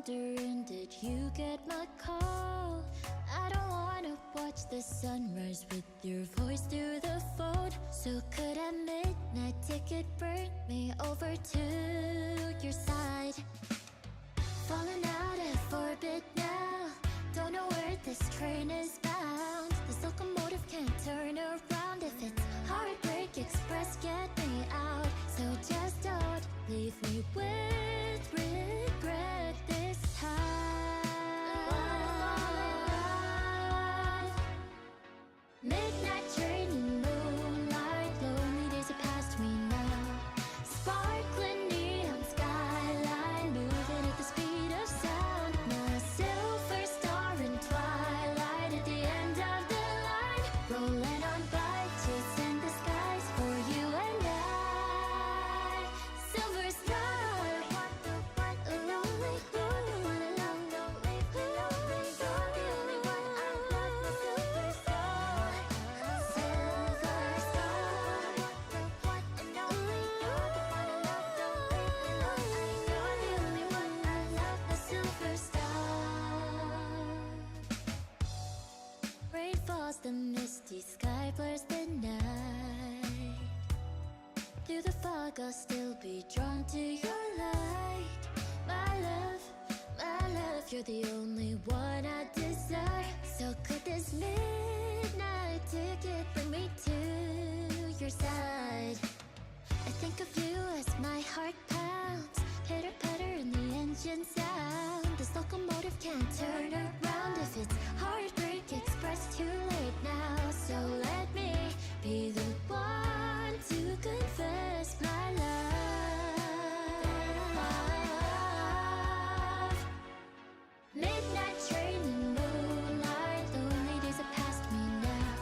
wondering, did you get my call? I don't wanna watch the sunrise with your voice through the phone. So could a midnight ticket bring me over to your side? Falling out of orbit now, don't know where this train is bound. This locomotive can't turn around. If it's Heartbreak Express, get me out. So just don't leave me with regret this time. Midnight train in moonlight, lonely days are past me now. Sparkling neon skyline, moving at the speed of sound. My silver star in twilight, at the end of the line, rolling on by, chasing the skies for you and I. Silver star, a lonely one alone, don't leave me lonely. You're the only one I love, the silver star. Silver star, and only you're the one I love, don't leave me lonely. You're the only one I love, the silver star. Rain falls, the misty sky blurs the night. Through the fog, I'll still be drawn to your light. My love, you're the only one I desire. So could this midnight ticket bring me to your side? I think of you as my heart pounds, pitter patter in the engine sound. This locomotive can't turn around. If it's Heartbreak Express, too late now. So let me be the one to confess my love. Midnight train in moonlight, lonely days are past me now.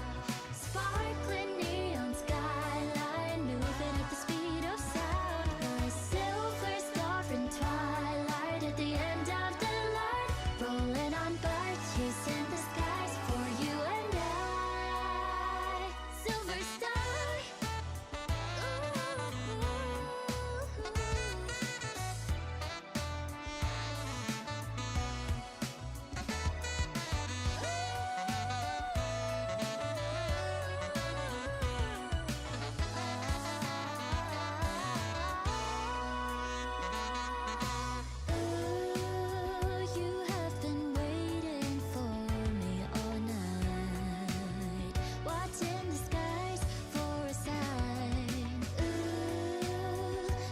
Sparkling neon skyline, moving at the speed of sound. My silver star in twilight, at the end of the line, rolling on by, chasing the skies for you and I. Silver star, you have been waiting for me all night, watching the skies for a sign.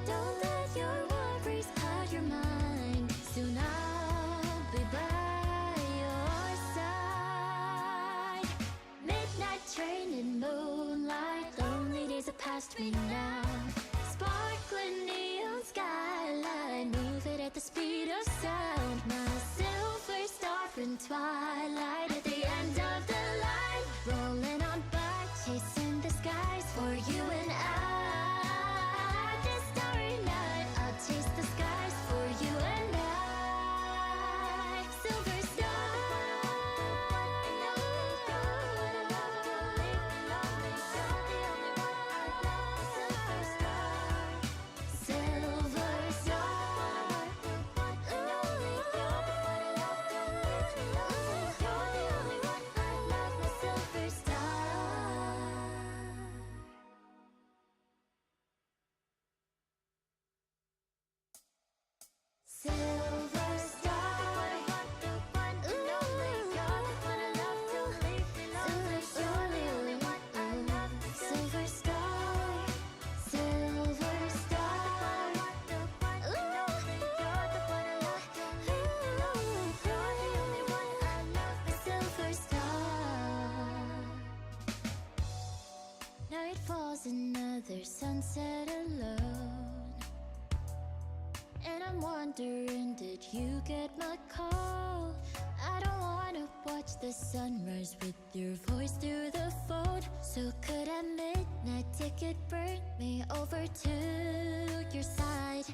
Don't let your worries cloud your mind. Soon I'll be by your side. Midnight train in moonlight, lonely days are past me now. Sparkling neon skyline, move it at the speed of sound. My silver star in twilight, at the end of the line, rolling on by, chasing the skies for you and I. This starry night, I'll chase the skies for you and I. Silver star, silver star, and only you're the one I love, don't leave me lonely. You're the only one I love, the silver star. Silver star, the one and only you're the one I love, don't leave me lonely. You're the only one I love, the silver star. Silver star, the one and only you're the one I love, don't leave me lonely. You're the only one I love, the silver star. Night falls, another sunset alone. And I'm wondering, did you get my call? I don't wanna watch the sunrise with your voice through the phone. So could a midnight ticket bring me over to your side?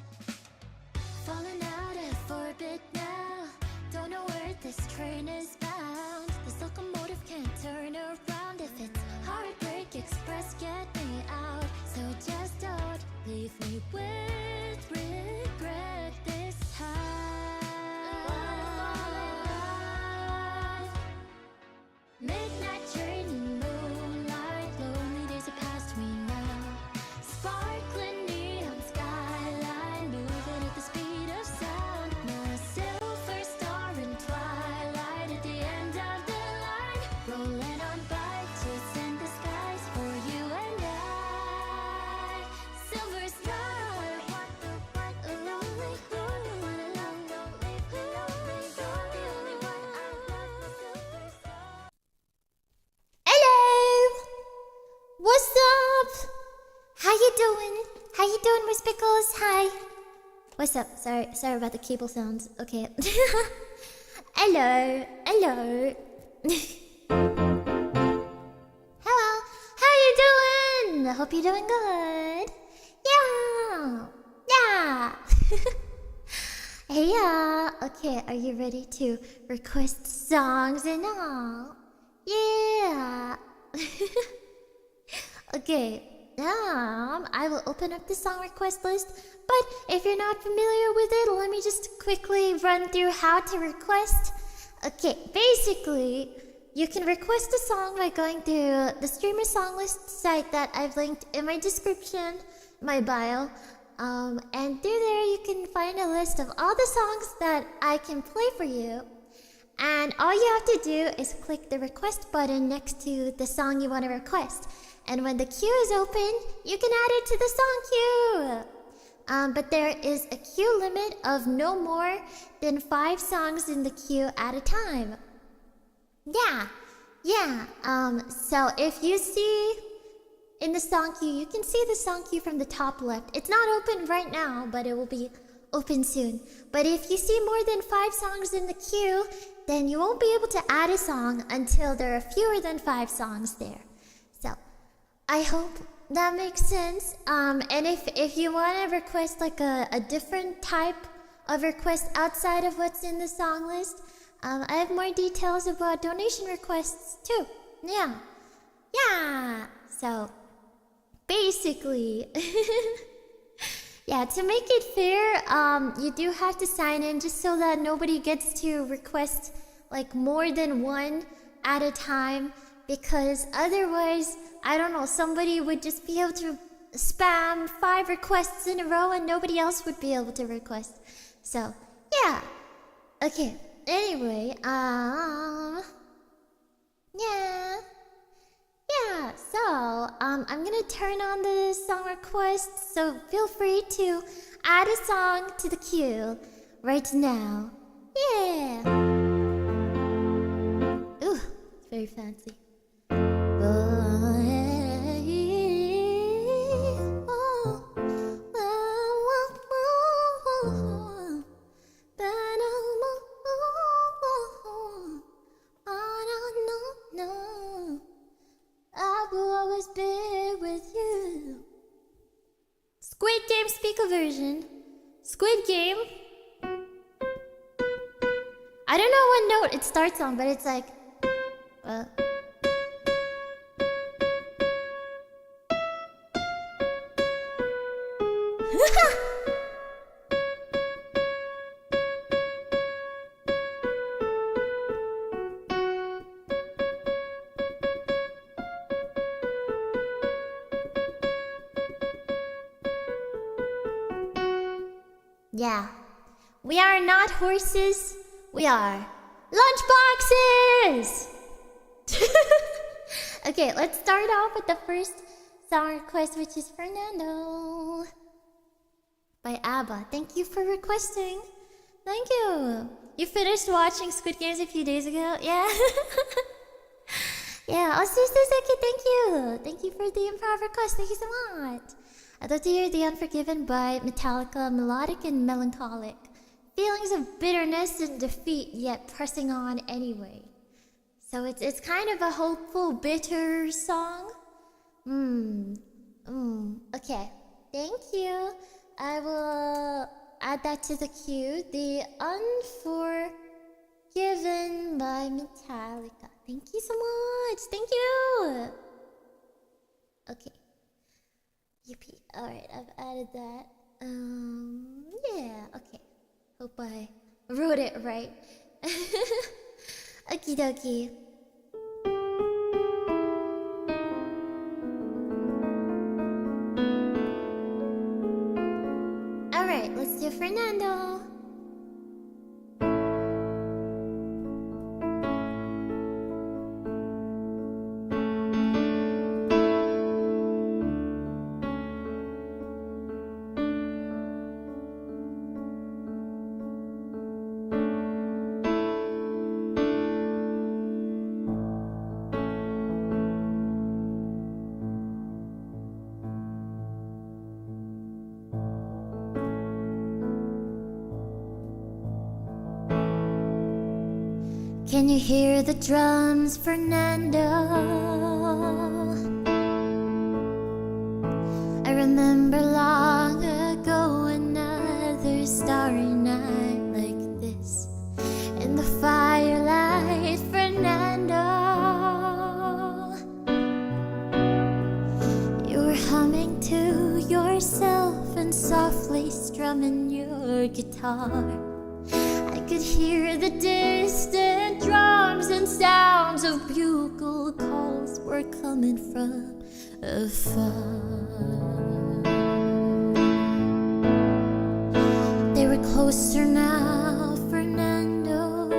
Falling out of orbit now, don't know where this train is bound. This locomotive can't turn around. If it's Heartbreak Express, get me out. So just don't leave me with regret this time. Wispicals. Hi. What's up? Sorry about the cable sounds. Okay. Hello. Hello. Hello. How you doing? I hope you're doing good. Yeah. Yeah. Hey, okay, are you ready to request songs and all? Yeah. Okay, I will open up the song request list, but if you're not familiar with it, let me just quickly run through how to request. Okay, basically, you can request a song by going to the Streamer Song List site that I've linked in my description, my bio. And through there you can find a list of all the songs that I can play for you. And all you have to do is click the request button next to the song you want to request. And when the queue is open, you can add it to the song queue. But there is a queue limit of no more than 5 songs in the queue at a time. Yeah. So if you see in the song queue, you can see the song queue from the top left. It's not open right now, but it will be open soon. But if you see more than 5 songs in the queue, then you won't be able to add a song until there are fewer than 5 songs there. So, I hope that makes sense. And if you want to request like a different type of request outside of what's in the song list, I have more details about donation requests too. Yeah. So, basically, yeah, to make it fair, you do have to sign in just so that nobody gets to request like more than one at a time, because otherwise, I don't know, somebody would just be able to spam 5 requests in a row and nobody else would be able to request. So, yeah. Okay, anyway, yeah, so, I'm gonna turn on the song request, so feel free to add a song to the queue right now. Yeah! Ooh, it's very fancy. I will always be with you. Squid Game Spica version. Squid Game. I don't know what note it starts on, but it's like yeah. We are not horses. We are lunchboxes! Okay, let's start off with the first song request, which is Fernando by ABBA. Thank you for requesting. Thank you. You finished watching Squid Games a few days ago? Yeah. Yeah, Osusuzaki, thank you. Thank you for the improv request. Thank you so much. I'd love to hear The Unforgiven by Metallica, melodic and melancholic. Feelings of bitterness and defeat, yet pressing on anyway. So it's kind of a hopeful, bitter song. Okay, thank you. I will add that to the queue. The Unforgiven by Metallica. Thank you so much. Thank you. Okay. Yippee. Alright, I've added that. Yeah, okay. Hope I wrote it right. Okie dokie. Alright, let's do Fernando. Can you hear the drums, Fernando? I remember long ago another starry night like this. In the firelight, Fernando, you were humming to yourself and softly strumming your guitar. I could hear the distant drums and sounds of bugle calls were coming from afar. They were closer now, Fernando.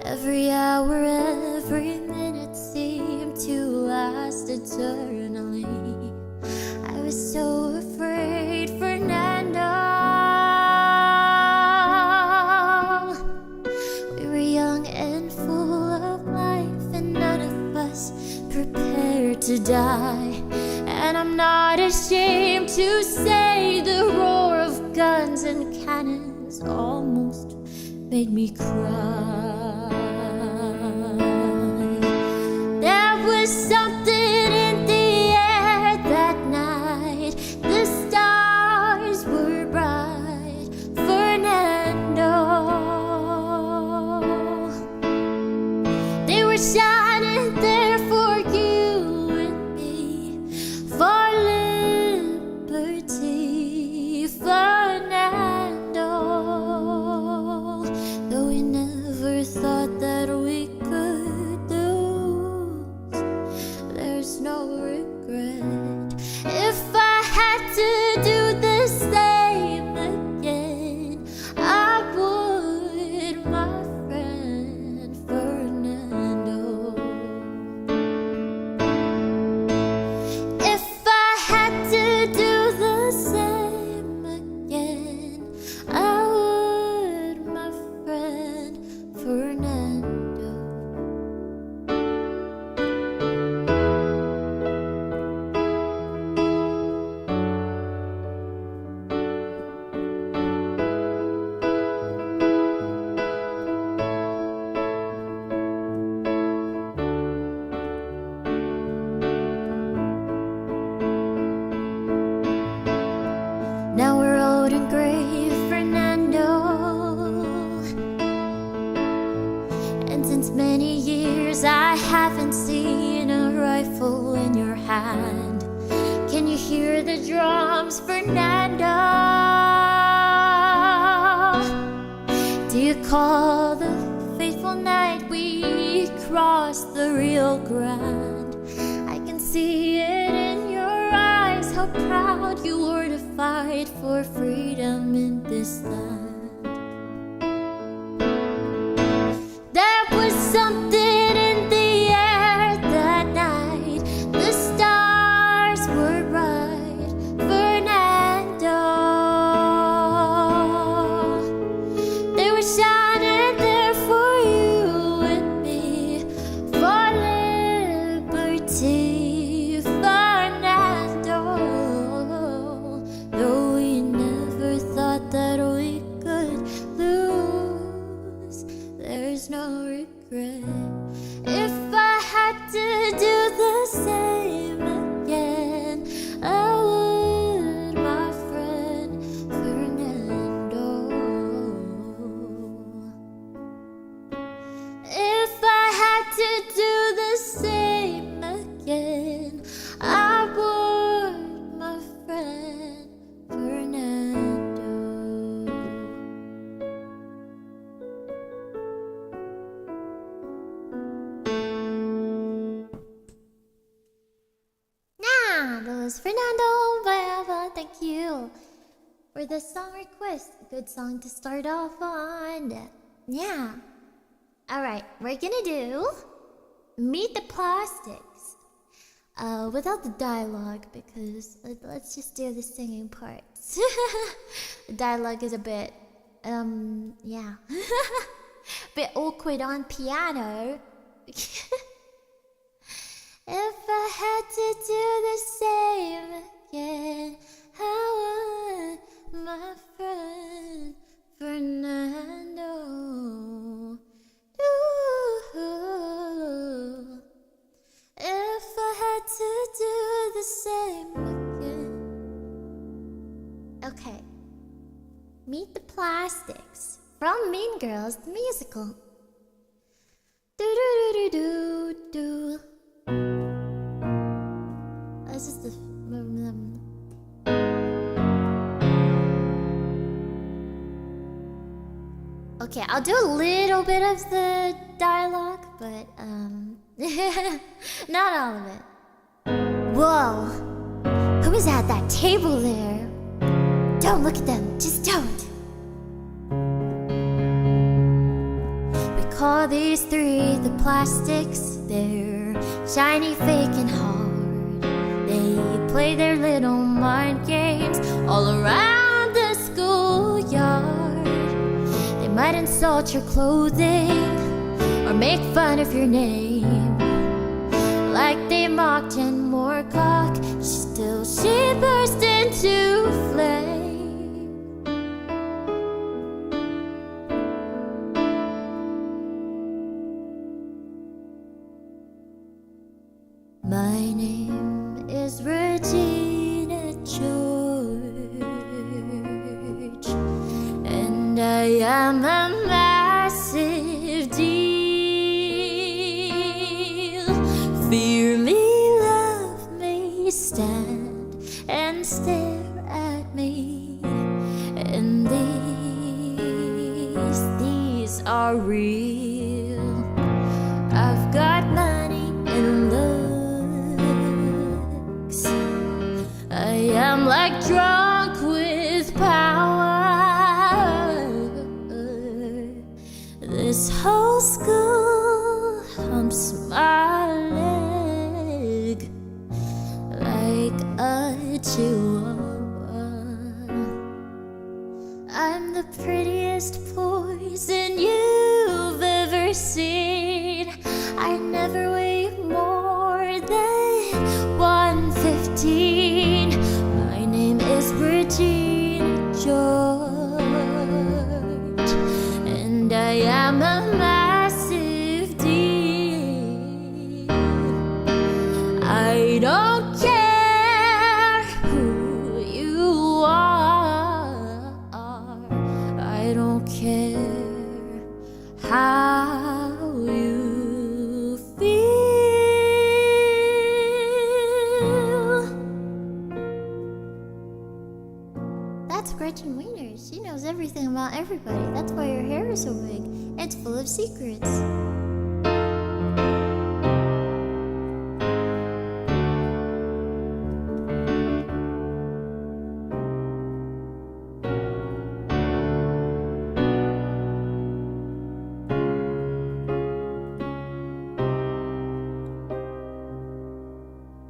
Every hour, every minute seemed to last eternally. I was so afraid, Fernando. We were young and full of life, and none of us prepared to die. And I'm not ashamed to say the roar of guns and cannons almost made me cry. There was something in the air that night. The stars were bright, Fernando. They were shining there for you and me, for liberty, Fernando. Though we never thought that we could lose, there's no regret. If I had to do the same again, I would, my friend Fernando. If I had to do the same again, I would, my friend Fernando. Now we're old and gray, Fernando, and since many years I haven't seen a rifle in your hand. Can you hear the drums, Fernando? Do you call the fateful night we crossed the Rio Grande? I can see it in your eyes, how proud you were to fight for freedom in this land. There was something in the air that night. The stars were bright, Fernando. They were shining there for you and me, for liberty, Fernando. Though we never thought that we could lose, there's no regret. If I had to do the same again, I would, my friend Fernando. If I had to do the same again, I would, my friend Fernando. Nah, that was Fernando Viava. Thank you for the song request. Good song to start off on. Yeah. Alright, we're gonna do Meet the Plastics. Without the dialogue, because let's just do the singing parts. The dialogue is a bit, yeah. Bit awkward on piano. If I had to do the same again, I would, my friend Fernando. Meet the Plastics from Mean Girls the musical. Do do do do do. This is the. Okay, I'll do a little bit of the dialogue, but not all of it. Whoa! Who is at that table there? Don't look at them, just don't. We call these three the Plastics. They're shiny, fake, and hard. They play their little mind games all around the schoolyard. They might insult your clothing or make fun of your name, like they mocked Jen Moorcock. Still she burst into flame. My name is Regina George, and I am a massive deal. Fear me, love me, stand and stare at me. And these are real. I've got money and looks. I am like drunk with power. This whole school humps my leg like a chihuahua. I'm the prettiest poison you've ever seen. I never weigh more than 115. My name is Regina George, and I am a massive deal. I don't care who you are. I don't care how you feel. That's Gretchen Wiener. She knows everything about everybody. That's why her hair is so big. It's full of secrets.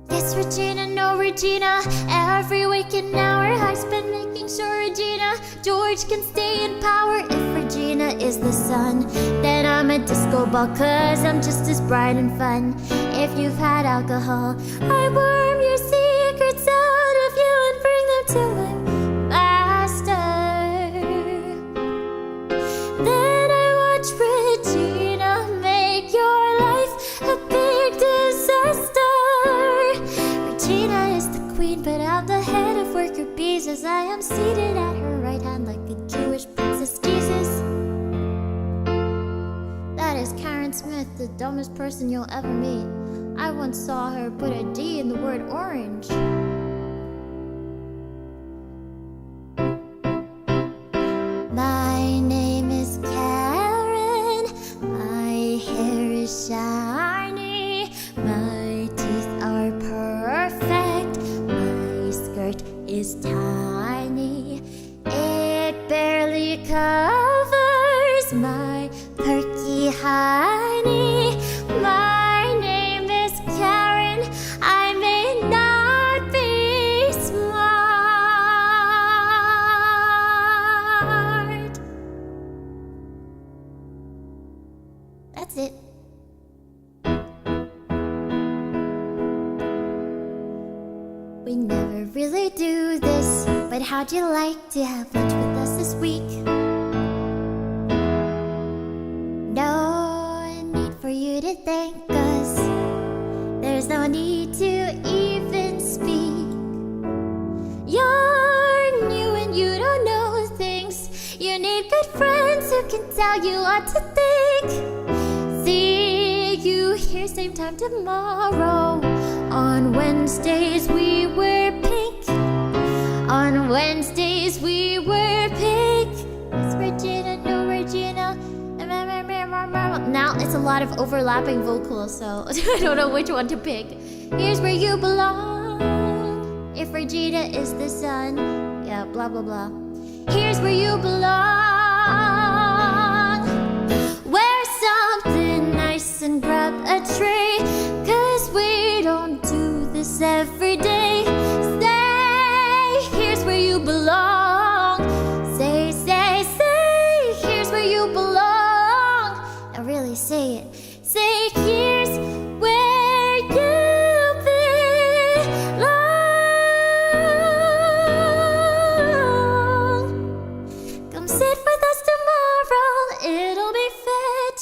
Yes, Regina, no Regina. Every waking hour I spend making sure Regina George can stay in power. If Regina is the sun, then I'm a disco ball, 'cause I'm just as bright and fun. If you've had alcohol, I worm your secrets out of you and bring them to my master. Then I watch Regina make your life a big disaster. Regina is the queen, but I'm the head of worker bees, as I am seated at her right hand like a Jewish princess Jesus. That is Karen Smith, the dumbest person you'll ever meet. I once saw her put a D in the word orange. My name is Karen. My hair is shiny. My teeth are perfect. My skirt is tiny. It barely covers my perky hiney. My name is Karen. I may not be smart. That's it. We never really do this, but how'd you like to have lunch with us this week? No need for you to thank us. There's no need to even speak. You're new and you don't know things. who can tell you what to think. See you here same time tomorrow. On Wednesdays we wear pink. On Wednesdays we wear pink. It's Regina, no Regina. Now it's a lot of overlapping vocals, so I don't know which one to pick. Here's where you belong. If Regina is the sun, yeah, blah blah blah. Here's where you belong. Wear something nice and grab a tray, 'cause we don't do this every day. Say, here's where you belong. Say, say, say, here's where you belong. Now really say it. Say, here's where you belong. Come sit with us tomorrow, it'll be fit.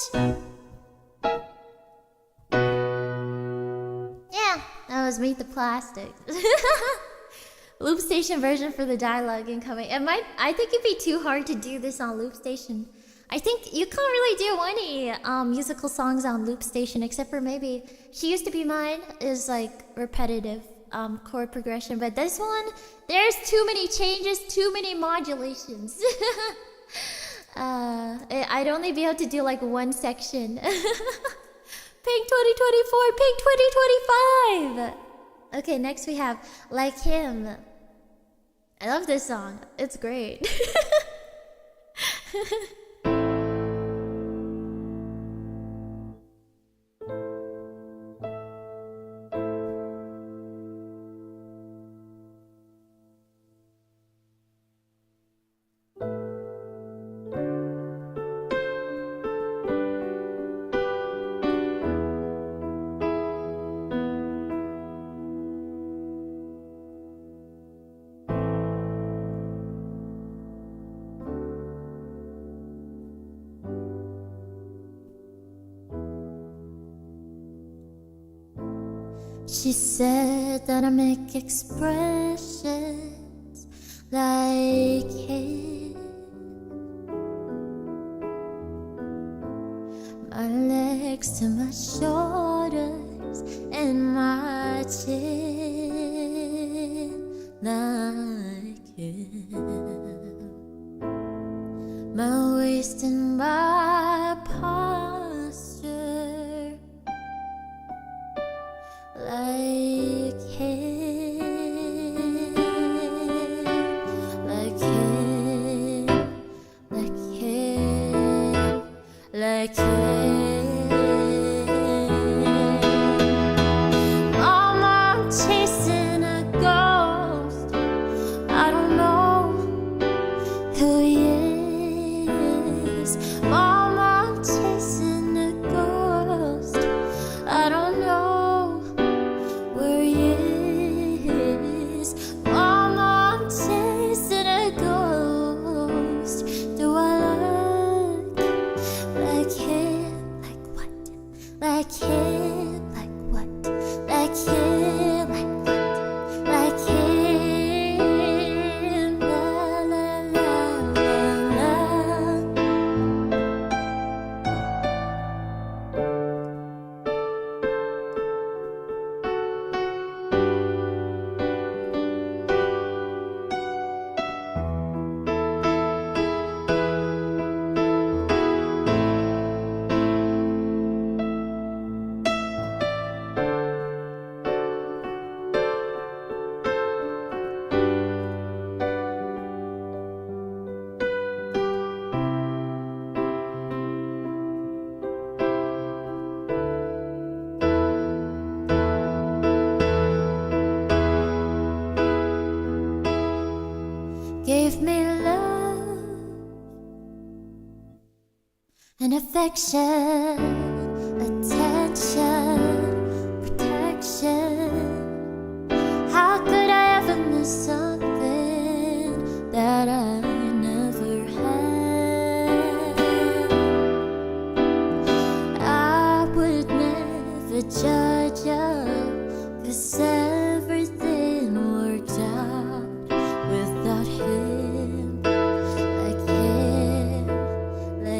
Yeah, that was Meet the Plastics. Loop station version for the dialogue incoming. I think it'd be too hard to do this on loop station. I think you can't really do any musical songs on loop station, except for maybe She Used to Be Mine is like repetitive chord progression, but this one, there's too many changes, too many modulations. I'd only be able to do like one section. Pink 2024, Pink 2025. Okay, next we have Like Him. I love this song. It's great. She said that I make expressions like him. My legs to my shoulders and my chin like him. My waist and my posture like him, like him, like him, like him. Mom, I'm chasing a ghost. I don't know who he is. Mom, I'm chasing a ghost. I don't know where he is. Mom, I'm chasing a ghost. Do I look like him? Like what? Like him? Like what? Like him? Like what? Like him? La la la la la. Gave me love and affection, attention, protection. How could I ever miss something that I never had? I would never judge you, 'cause everything works out without him. Like him, like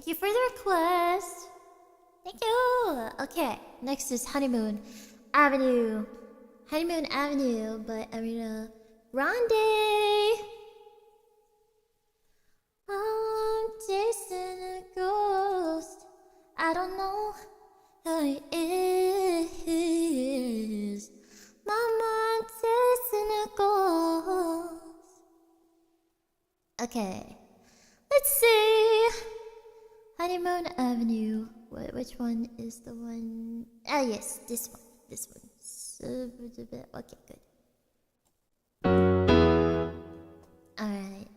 Thank you for the request. Thank you. Okay, next is Honeymoon Avenue. Honeymoon Avenue by Ariana Grande. I'm chasing a ghost. I don't know who it is. Mama, I'm chasing a ghost. Okay, let's see. Honeymoon Avenue. Which one is the one? Ah, yes, this one. This one. Okay, good. Alright.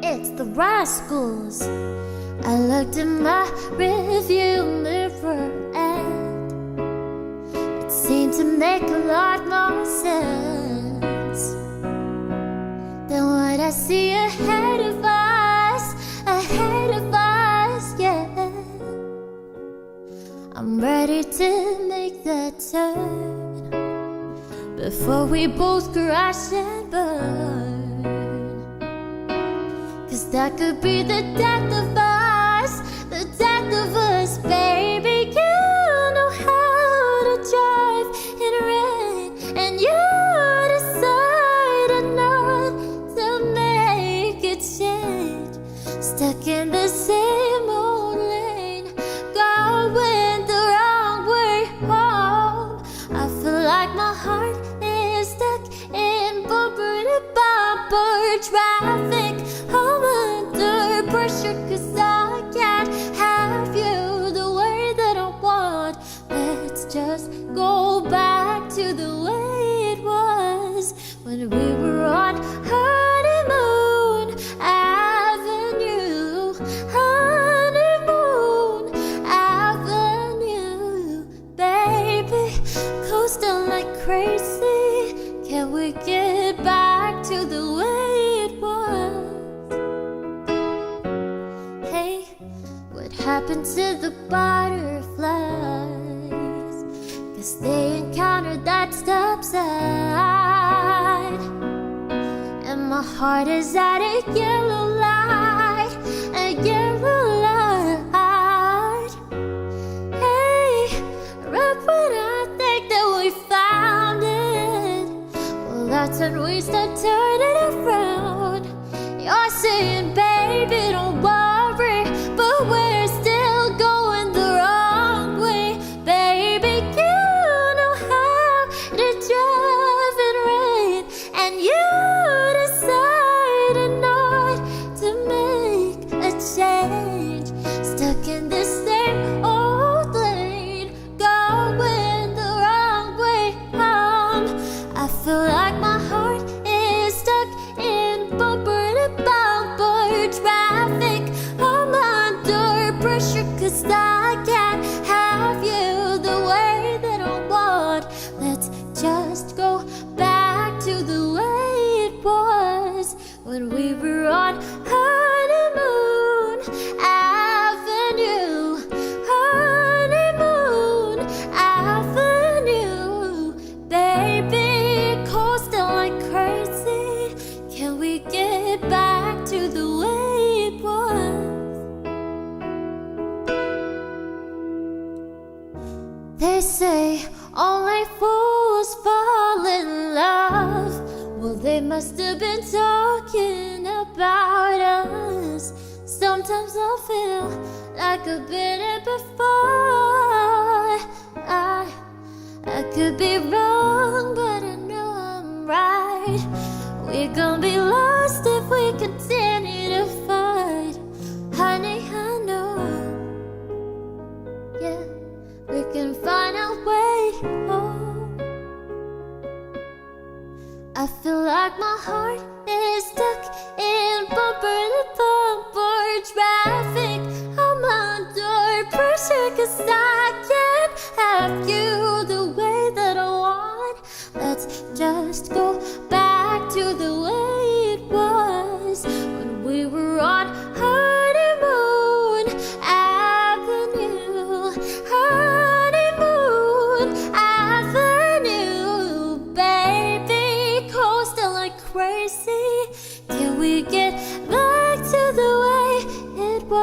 It's the Rascals. I looked in my rearview mirror and it seemed to make a lot more sense than what I see ahead of us, yeah. I'm ready to make that turn before we both crash and burn. 'Cause that could be the death of us, the death of us, baby. You know how to drive in rain, and you decided not to make a change. Stuck in the same old lane, going the wrong way home. I feel like my heart is stuck in bumper-to-bumper traffic. I'm under pressure 'cause I can't have you the way that I want. Let's just go back to the way it was when we were on Honeymoon Avenue. Honeymoon Avenue, baby, coasting like crazy. Can we get back to the way it was? Hey, what happened to the butterflies? 'Cause they encountered that stop sign, and my heart is at a yellow light, a yellow light. Hey, right when I think that we found it, well, that's when we start turning around. You're saying, baby, don't worry, but we're still going the wrong way. Baby, you know how to drive in rain, and you decided not to make a change. Stuck in the same old lane, going the wrong way home. I feel like my heart is stuck in bumper-to-bumper traffic. I'm under pressure 'cause I can't have you the way that I want. Let's just go back to the way it was when we were on Honeymoon Avenue. Honeymoon Avenue, baby, coasting like crazy. Can we get back to the way it was? They say only fools fall in love. Well, they must have been talking about us. Sometimes I feel like I've been it before. I could be wrong, but I know I'm right. We're gonna be lost if we continue to fight. Honey, I know, yeah, we can find a way home. I feel like my heart heart is stuck in bumper-to-bumper traffic. I'm under pressure 'cause I can't have you the way that I want. Let's just go back to the way it was when we were on honeymoon avenue. Honeymoon avenue, baby, coasting like crazy till we get back to the way it was.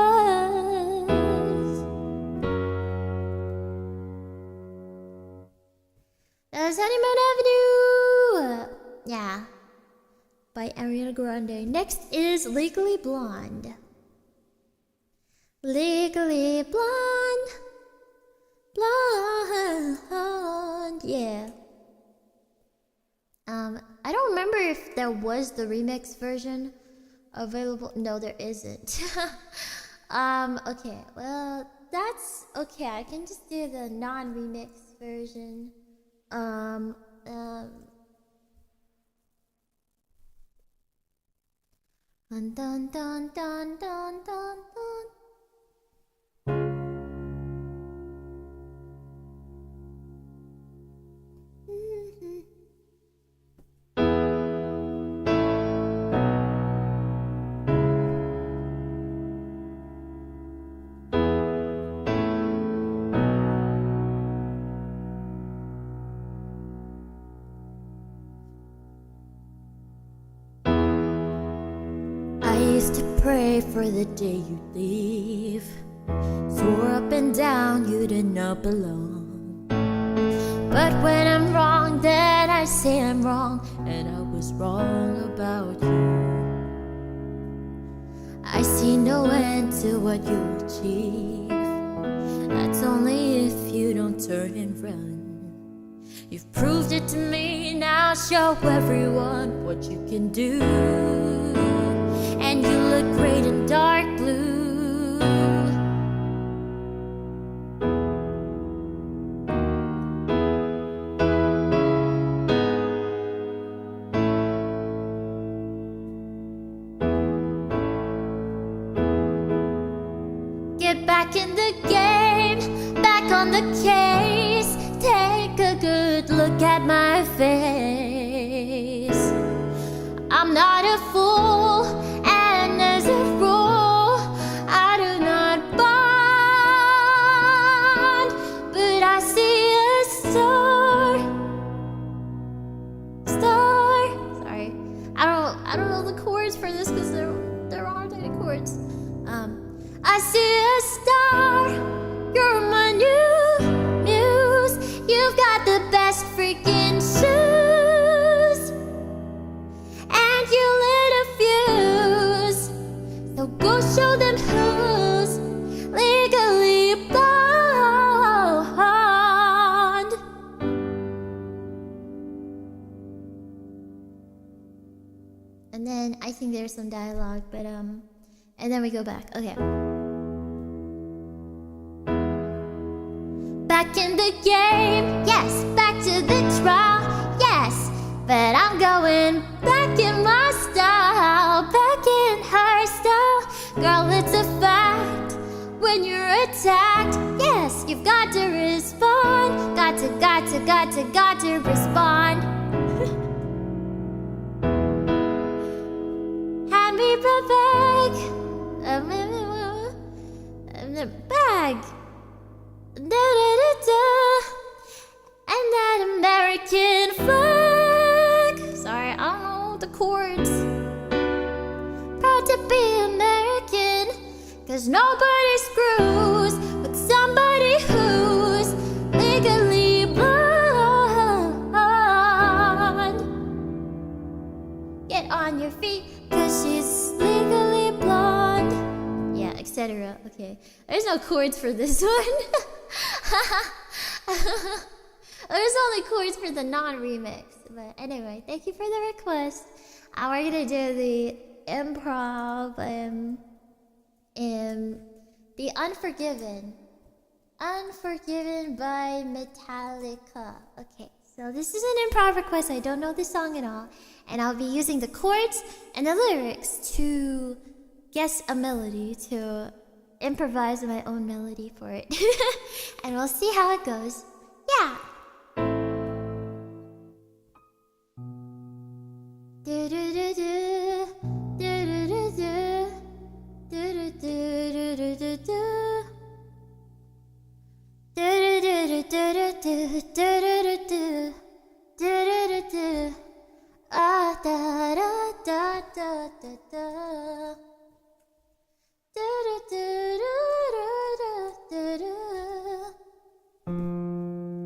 That's Honeymoon Avenue. Yeah, by Ariana Grande. Next is Legally Blonde. Legally Blonde, blonde, yeah. I don't remember if there was the remix version available. No, there isn't. Okay, well, that's okay. I can just do the non-remix version. Dun dun dun dun dun dun dun. I used to pray for the day you'd leave. Swore up and down you did not belong. But when I'm wrong, then I say I'm wrong, and I was wrong about you. I see no end to what you achieve. That's only if you don't turn and run. You've proved it to me, now show everyone what you can do. And you look great in dark blue. Get back in the game, back on the case. Take a good look at my face. I'm not a fool, and as a rule, I do not bond. But I see a star. Sorry, I don't know the chords for this because there aren't any chords. I see a star. You're my new muse. You've got the best freaking shoes, and you lit a fuse. So go show them who's legally blonde. And then I think there's some dialogue, but and then we go back. Okay. Back in the game, yes. Back to the trial, yes. But I'm going back in my style, back in her style. Girl, it's a fact. When you're attacked, yes, you've got to respond. Got to respond. Hand me the bag. The bag. Da-da-da-da. And that American flag. Sorry, I don't know the chords. Proud to be American, 'cause nobody screws with somebody who's legally blonde. Get on your feet, 'cause she's legally blonde. Yeah, etc. Okay, there's no chords for this one. There's only chords for the non-remix. But anyway, thank you for the request. We're gonna do the improv the Unforgiven by Metallica. Okay, So this is an improv request. I don't know this song at all. And I'll be using the chords and the lyrics to guess a melody, to improvise my own melody for it. And we'll see how it goes. Yeah!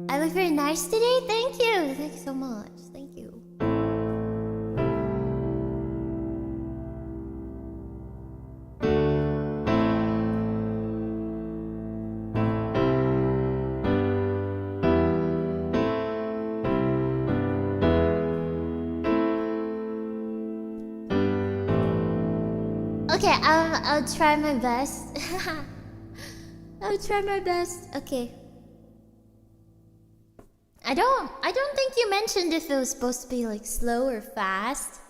I look very nice today. Thank you. Thank you so much. Thank you. Okay, I'll try my best. I'll try my best. Okay. I don't think you mentioned if it was supposed to be like slow or fast.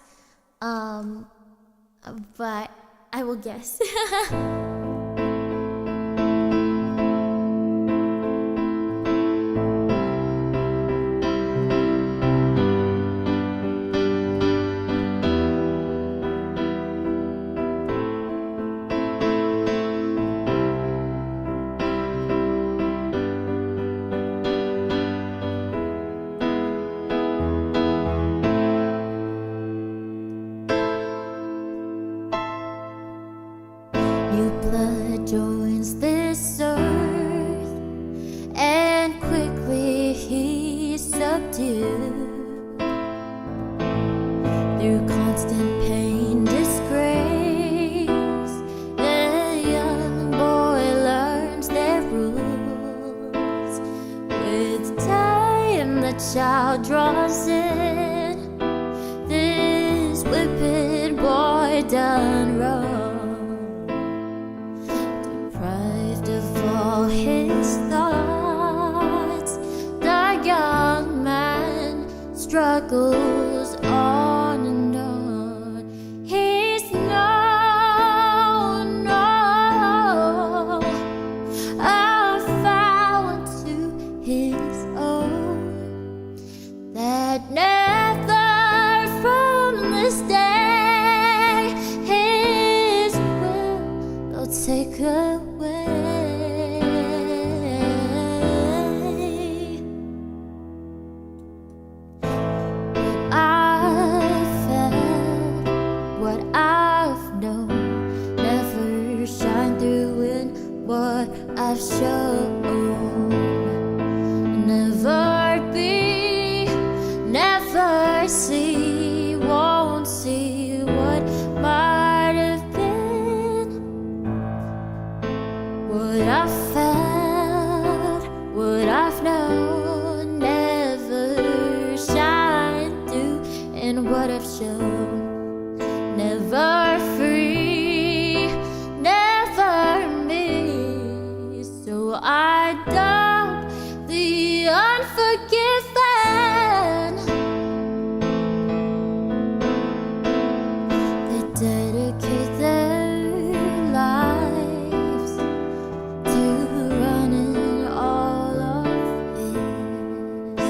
But I will guess. New blood joins this earth, and quickly he's subdued. Through constant pain, disgrace, the young boy learns their rules. With time, the child draws in. This whipping boy done wrong. All his thoughts, the young man struggles on and on. He's no found to his own, that never from this day his will take away. I've shown never be, never see, won't see what might have been. What I've felt, what I've known, never shine through, and what I've shown, never free, never me. So I dump the unforgiven. They dedicate their lives to running all of this.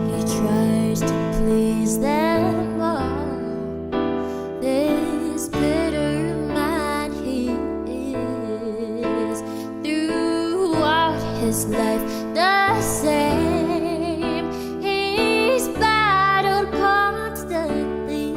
He tries to please them all. This bitter man he is. Throughout his life the same, he's battled constantly.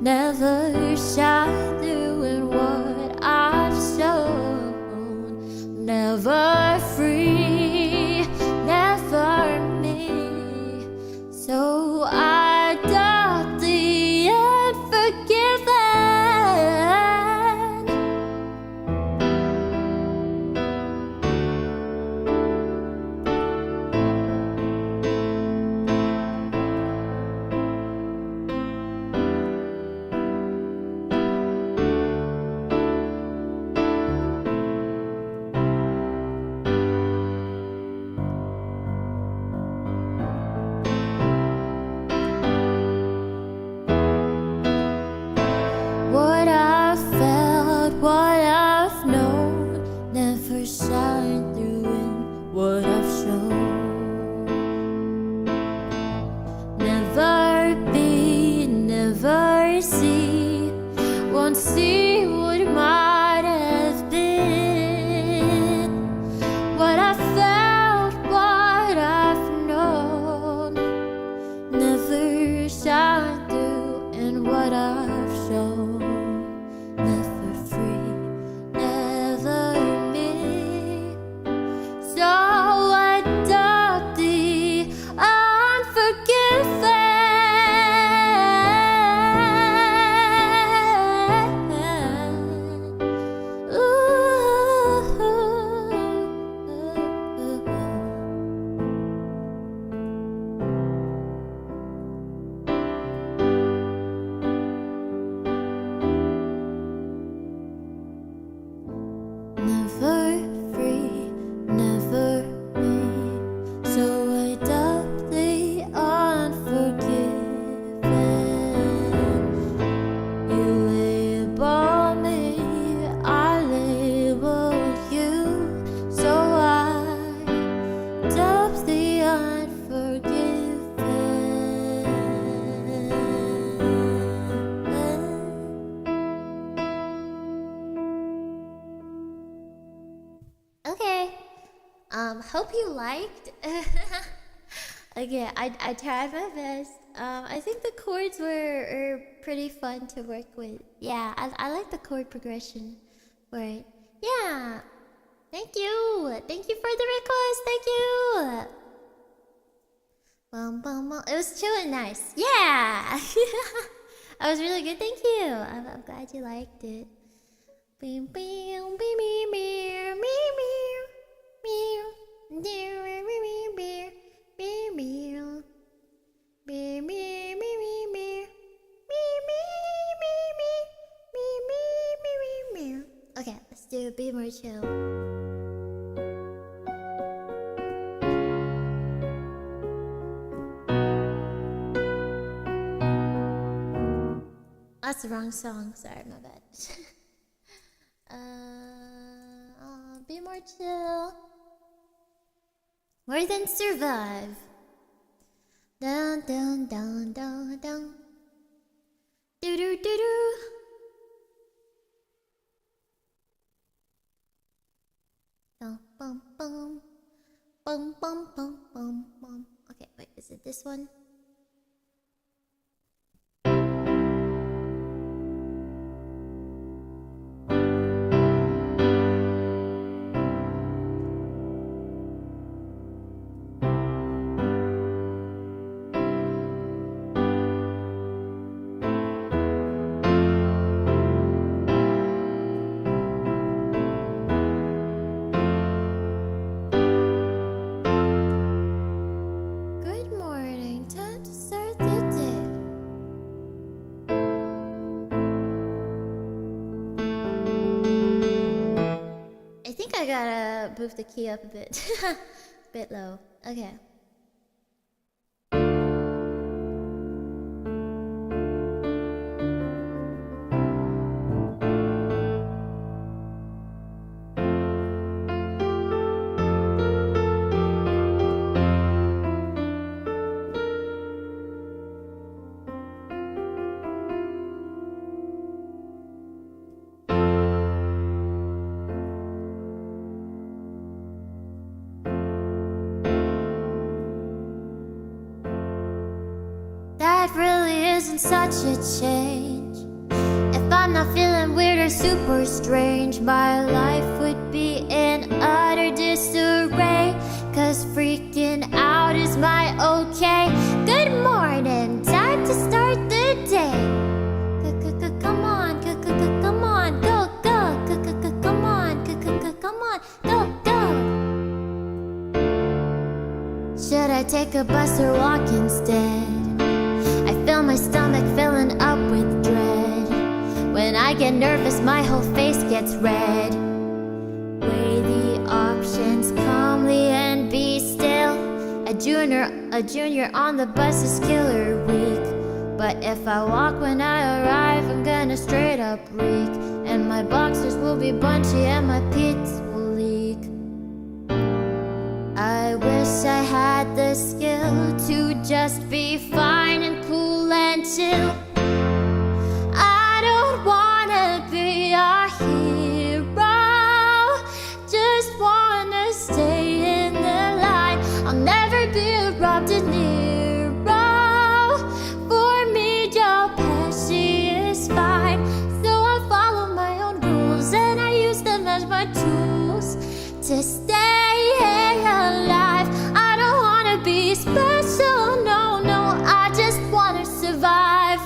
never shine through in what I've shown. Never free, never me. So I doubt the unforgiven. What I've felt, what I've known, never shine through in what I've shown. Never be, never see, won't see what might have been. What I felt, what I've known, never shine through in what I've shown. Never free, never me. So I doubt the unforgiven. Never free, never me. So I doubt the unforgiven. You label me, I label you. So I doubt the unforgiven. Okay. Hope you liked. Okay, I tried my best. I think the chords were pretty fun to work with. Yeah, I like the chord progression for it. Yeah. Thank you. Thank you for the request. Thank you. Bum, bum, bum. It was chill and nice. Yeah. I was really good. Thank you. I'm glad you liked it. Bing, bing, bing, bing, bing, bing, bing. Okay, let's do a bit more chill. That's the wrong song. Sorry, my bad. Be more chill. More than survive. Dun dun dun dun dun. Do do do do. Bum bum bum. Bum bum bum bum bum. Okay, wait, is it this one? I gotta move the key up a bit. Bit low. Okay. That really isn't such a change. I'm not feeling weird or super strange. My life would be in utter disarray, 'cause freaking out is my okay. Good morning, time to start the day. Come on, come on, go, go. Come on, come on, go, go. Should I take a bus or walk instead? I feel my stomach filling up with dread. When I get nervous, my whole face gets red. Weigh the options calmly and be still. A junior on the bus is killer weak. But if I walk when I arrive, I'm gonna straight up reek. And my boxers will be bunchy and my pits will leak. I wish I had the skill to just be fine and cool and chill. I don't wanna be a hero, just wanna stay in the line. I'll never be a Rob De Niro. For me, Joe Pesci is fine. So I follow my own rules and I use them as my tools to stay alive. I don't wanna be special, no, I just wanna survive.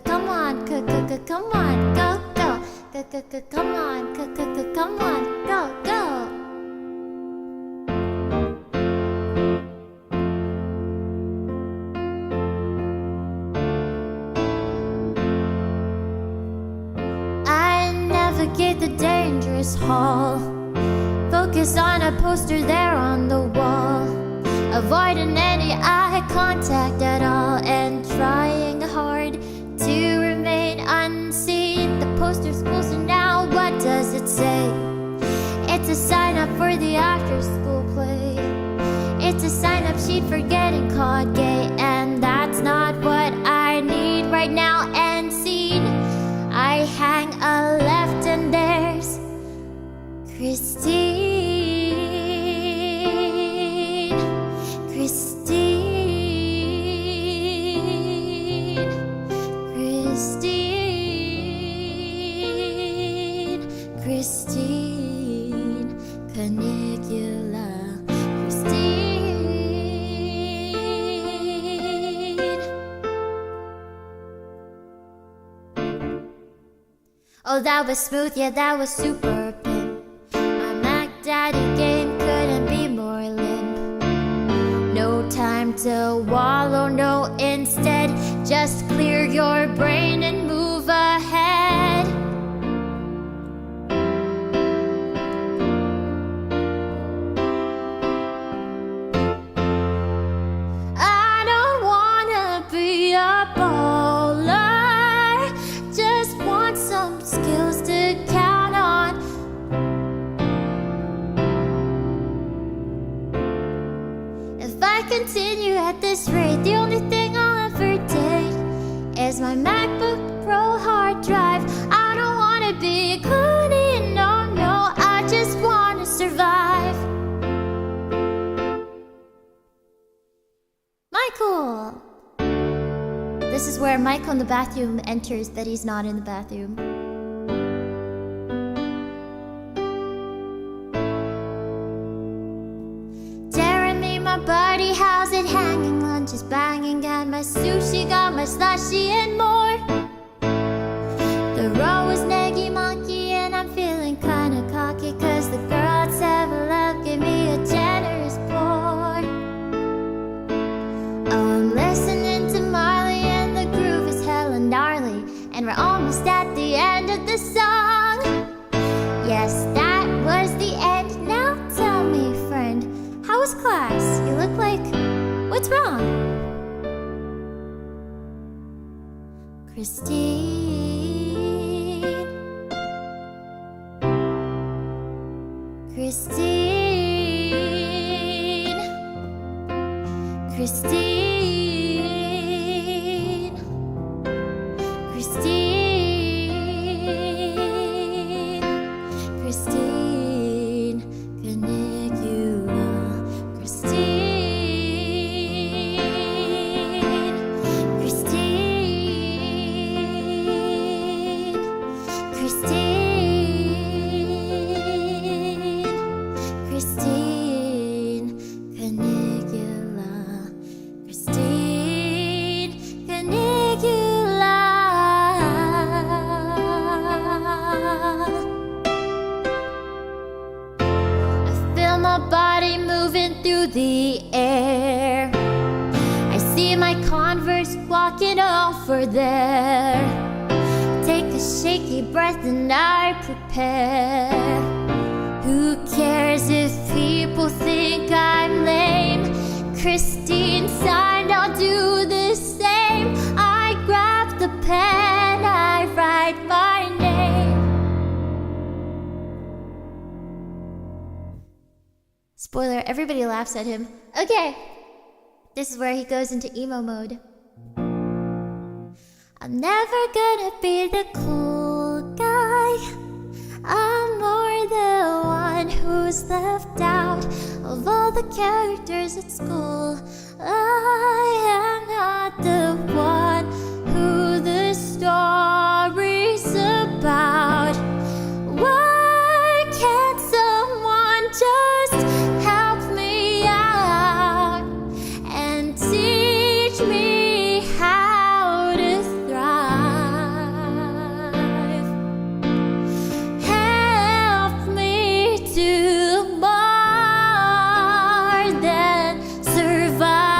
Come on, come on, go, go. Come on, come on, go, go. I navigate the dangerous hall. Focus on a poster there on the wall. Avoiding any eye contact at all and trying hard to remain unseen. The poster's closer now, what does it say? It's a sign up for the after school play. It's a sign up sheet for getting caught gay. And that's not what I need right now. And seen, I hang a left and there's Christine. Christine, Canicula, Christine. Oh, that was smooth, yeah, that was super pimp. My Mac Daddy game couldn't be more limp. No time to wallow, no, instead, just clear your brain and move ahead. Continue at this rate, the only thing I'll ever date is my MacBook Pro hard drive. I don't wanna be Clooney, no, I just wanna survive. Michael! This is where Michael in the bathroom enters that he's not in the bathroom. My body, how's it hanging? Lunch is banging and my sushi got my slushy and more. The row was neggy monkey and I'm feeling kinda cocky, 'cause the girl at 7-Eleven gave me a generous pour. Oh, I'm listening to Marley and the groove is hella gnarly, and we're almost at the end of the song. Yes, that was the end. Now tell me, friend, how was class? You look like... What's wrong? Christine. Christine. Christine. Christine. Christine. Canicula. Christine. Christine. over there. Take a shaky breath and I prepare. Who cares if people think I'm lame? Christine signed, I'll do the same. I grab the pen, I write my name. Spoiler, everybody laughs at him. Okay, this is where he goes into emo mode. I'm never gonna be the cool guy. I'm more the one who's left out of all the characters at school. I am not the one who the story's about. Why can't someone just help me out and teach me how to thrive? Help me to more than survive.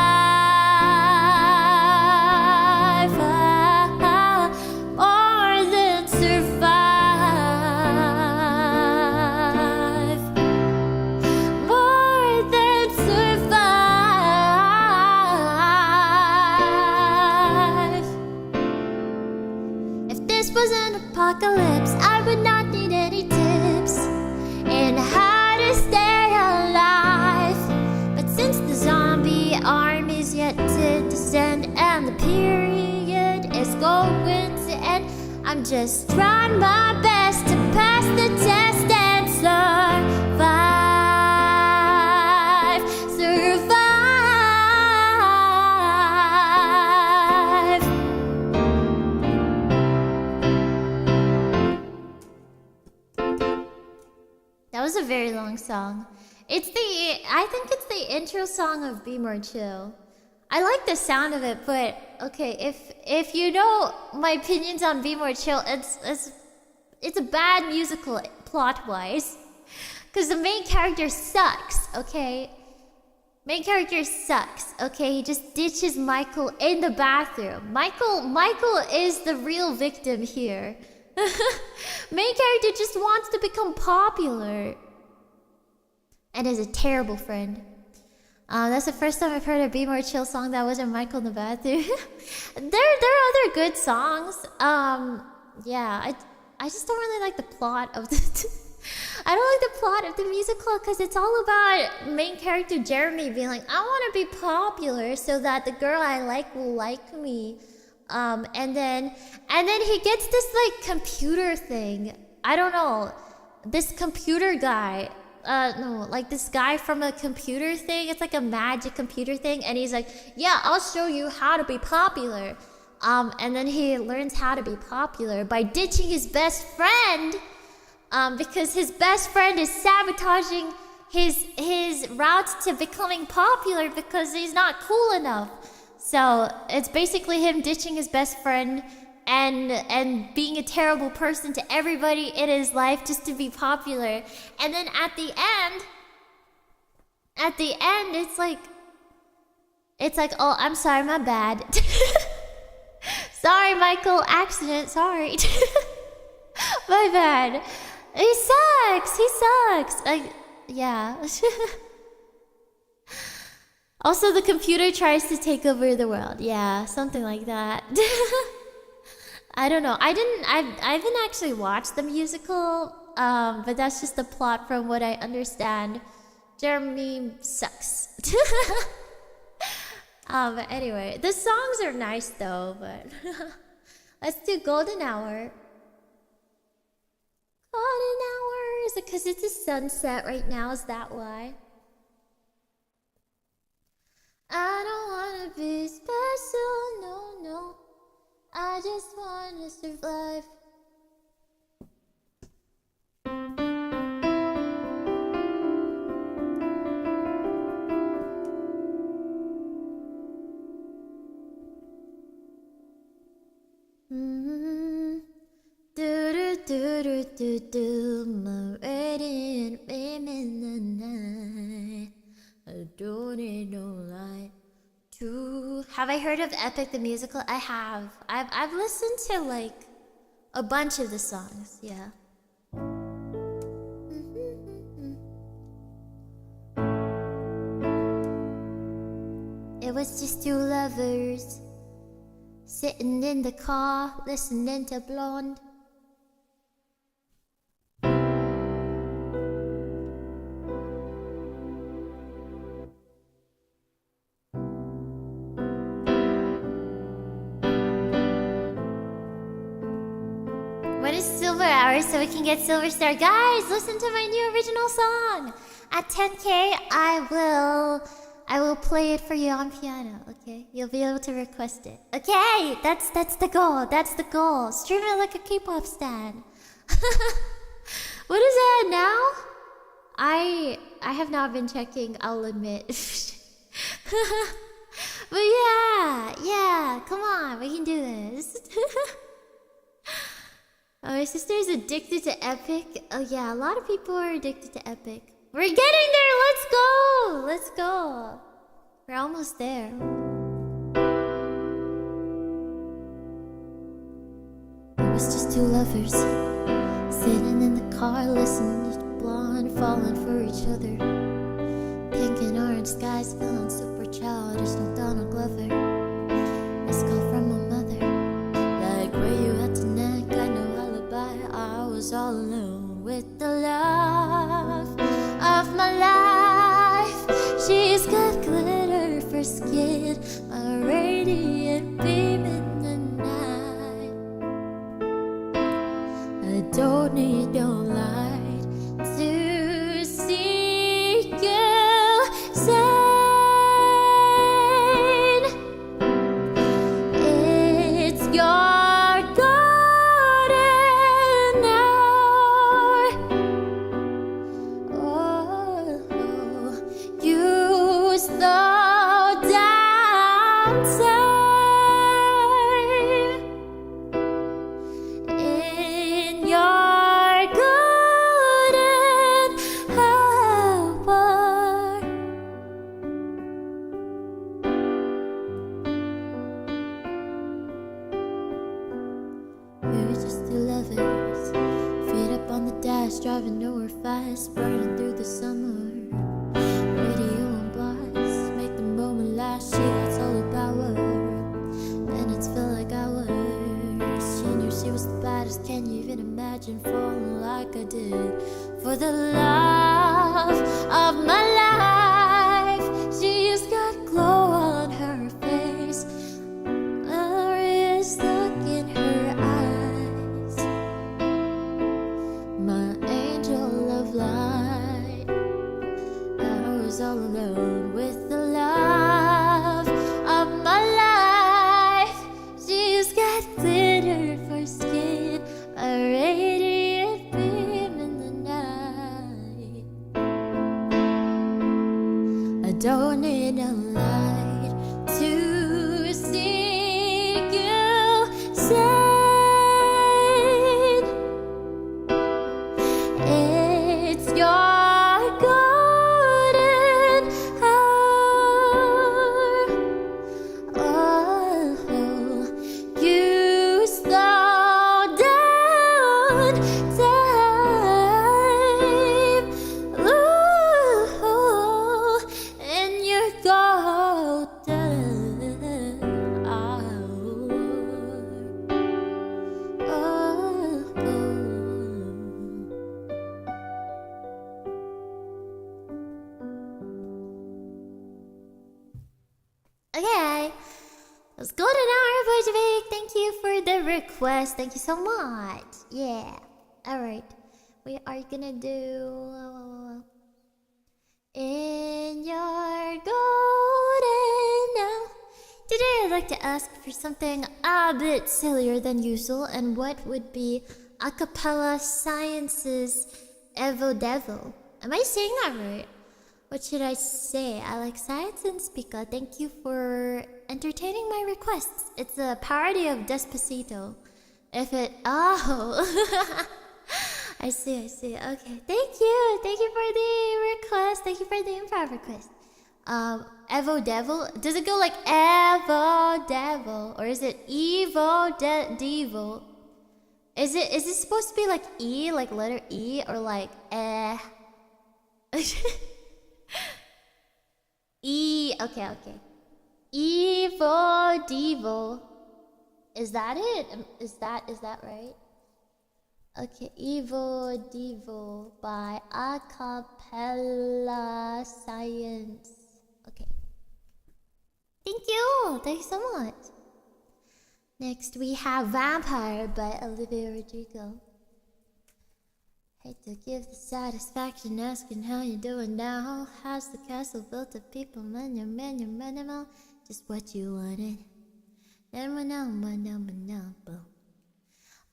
More than survive. More than survive. If this was an apocalypse, I would not need any tips in how to stay alive. But since the zombie army's yet to descend and the period is going to end, I'm just trying my best to pass the test and survive. Survive. That was a very long song. I think it's the intro song of Be More Chill. I like the sound of it, but okay, if you know my opinions on Be More Chill, it's a bad musical plot-wise. Because the main character sucks, okay? Main character sucks, okay? He just ditches Michael in the bathroom. Michael is the real victim here. Main character just wants to become popular. And is a terrible friend. That's the first time I've heard a Be More Chill song that wasn't Michael in the bathroom. there are other good songs. Yeah, I just don't really like the plot of the I don't like the plot of the musical because it's all about main character Jeremy being like, I want to be popular so that the girl I like will like me. And then he gets this like computer thing. I don't know. This computer guy. No, like this guy from a computer thing. It's like a magic computer thing. And he's like, yeah, I'll show you how to be popular. And then he learns how to be popular by ditching his best friend. Because his best friend is sabotaging his route to becoming popular because he's not cool enough. So it's basically him ditching his best friend and being a terrible person to everybody in his life just to be popular. And then at the end, it's like, oh, I'm sorry, my bad. Sorry, Michael, accident, sorry. My bad. He sucks. Yeah. Also, the computer tries to take over the world. Yeah, something like that. I don't know. I haven't actually watched the musical, but that's just the plot from what I understand. Jeremy sucks. But anyway, the songs are nice though, but let's do Golden Hour. Golden Hour, is it because it's a sunset right now? Is that why? I don't wanna be special, no. I just wanna survive. My radiant women and I don't need no light to Have I heard of Epic the Musical? I have. I've listened to like a bunch of the songs, yeah. It was just two lovers sitting in the car listening to Blonde. What is Silver Hour so we can get Silver Star? Guys, listen to my new original song. At 10K, I will play it for you on piano, okay? You'll be able to request it. Okay, that's the goal. That's the goal. Stream it like a K-pop stan. What is that now? I have not been checking, I'll admit. But yeah, come on, we can do this. Oh, my sister is addicted to Epic. Oh yeah, a lot of people are addicted to Epic. We're getting there, let's go! Let's go. We're almost there. It was just two lovers sitting in the car listening to Blonde, falling for each other. Pink and orange skies feeling super childish, no Donald Glover. This call from my mother, like where you at tonight, got no alibi. I was all alone with the love of my life. She's got glitter for skin, a radiant beam in the night. I don't need no light to see you shine. It's your golden hour. Oh, you slow down time in your golden hour. We were just two lovers, feet up on the dash, driving nowhere fast, burning through the summer. Radio and bars make the moment last. She got solar power, minutes felt like hours. She knew she was the baddest. Can you even imagine falling like I did for the love of my life? She's got glow on her face, there is look in her eyes. My angel of light, I was all alone with the love of my life. She's got glitter for skin, a radiant beam in the night. I don't need no light to see you shine. It's your golden hour. Oh, you slow down time. Ooh, and you're golden hour. Oh. Okay, let's go to our Boy Javik. Thank you for the request. Thank you so much. Yeah. Alright. We are gonna do In Your Golden Now. Today I'd like to ask for something a bit sillier than usual, and what would be Acapella Science's Evo Devil. Am I saying that right? What should I say? I like science and Spica. Thank you for entertaining my requests. It's a parody of Despacito. If it... Oh! I see. Okay. Thank you for the request. Thank you for the improv request. Evo Devil? Does it go like Evo Devil? Or is it Evo Devil? Is it supposed to be like E, like letter E, or like eh? E, okay. Evo Devil. Is that it? Is that right? Okay, Evo Devil by Acapella Science. Okay. Thank you so much. Next we have Vampire by Olivia Rodrigo. Hate to give the satisfaction asking how you doing now. How's the castle built of people? Man, just what you wanted.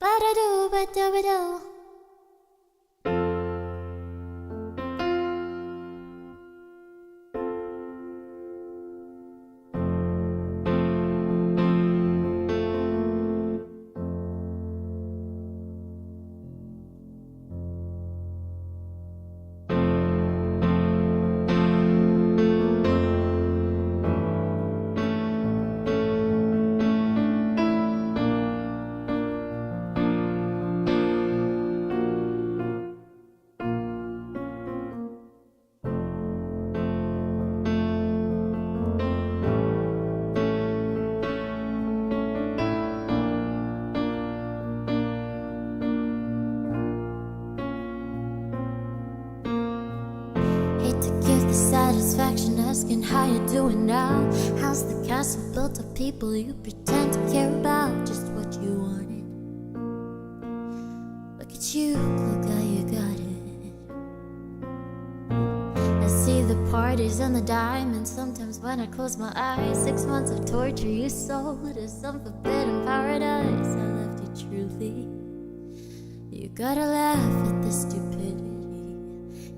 Ba-da-do. Satisfaction asking how you doing now. How's the castle built of people you pretend to care about? Just what you wanted. Look at you, look how you got it. I see the parties and the diamonds sometimes when I close my eyes. 6 months of torture you sold to some forbidden paradise. I left you truly. You gotta laugh at the stupidity.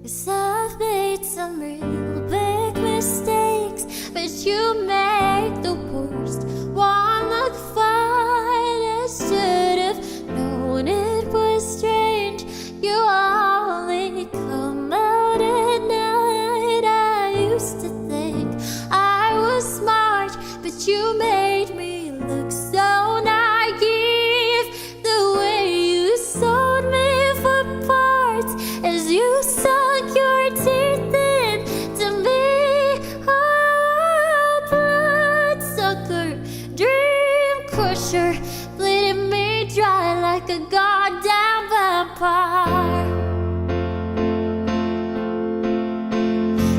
'Cause I've made some real big mistakes, but you make the worst one look fine. I should've known it was strange. You only come out at night. I used to think I was smart, but you made me look so naive. The way you sold me for parts as you sunk your teeth into me. Oh, bloodsucker, dream crusher, bleeding me dry like a goddamn vampire.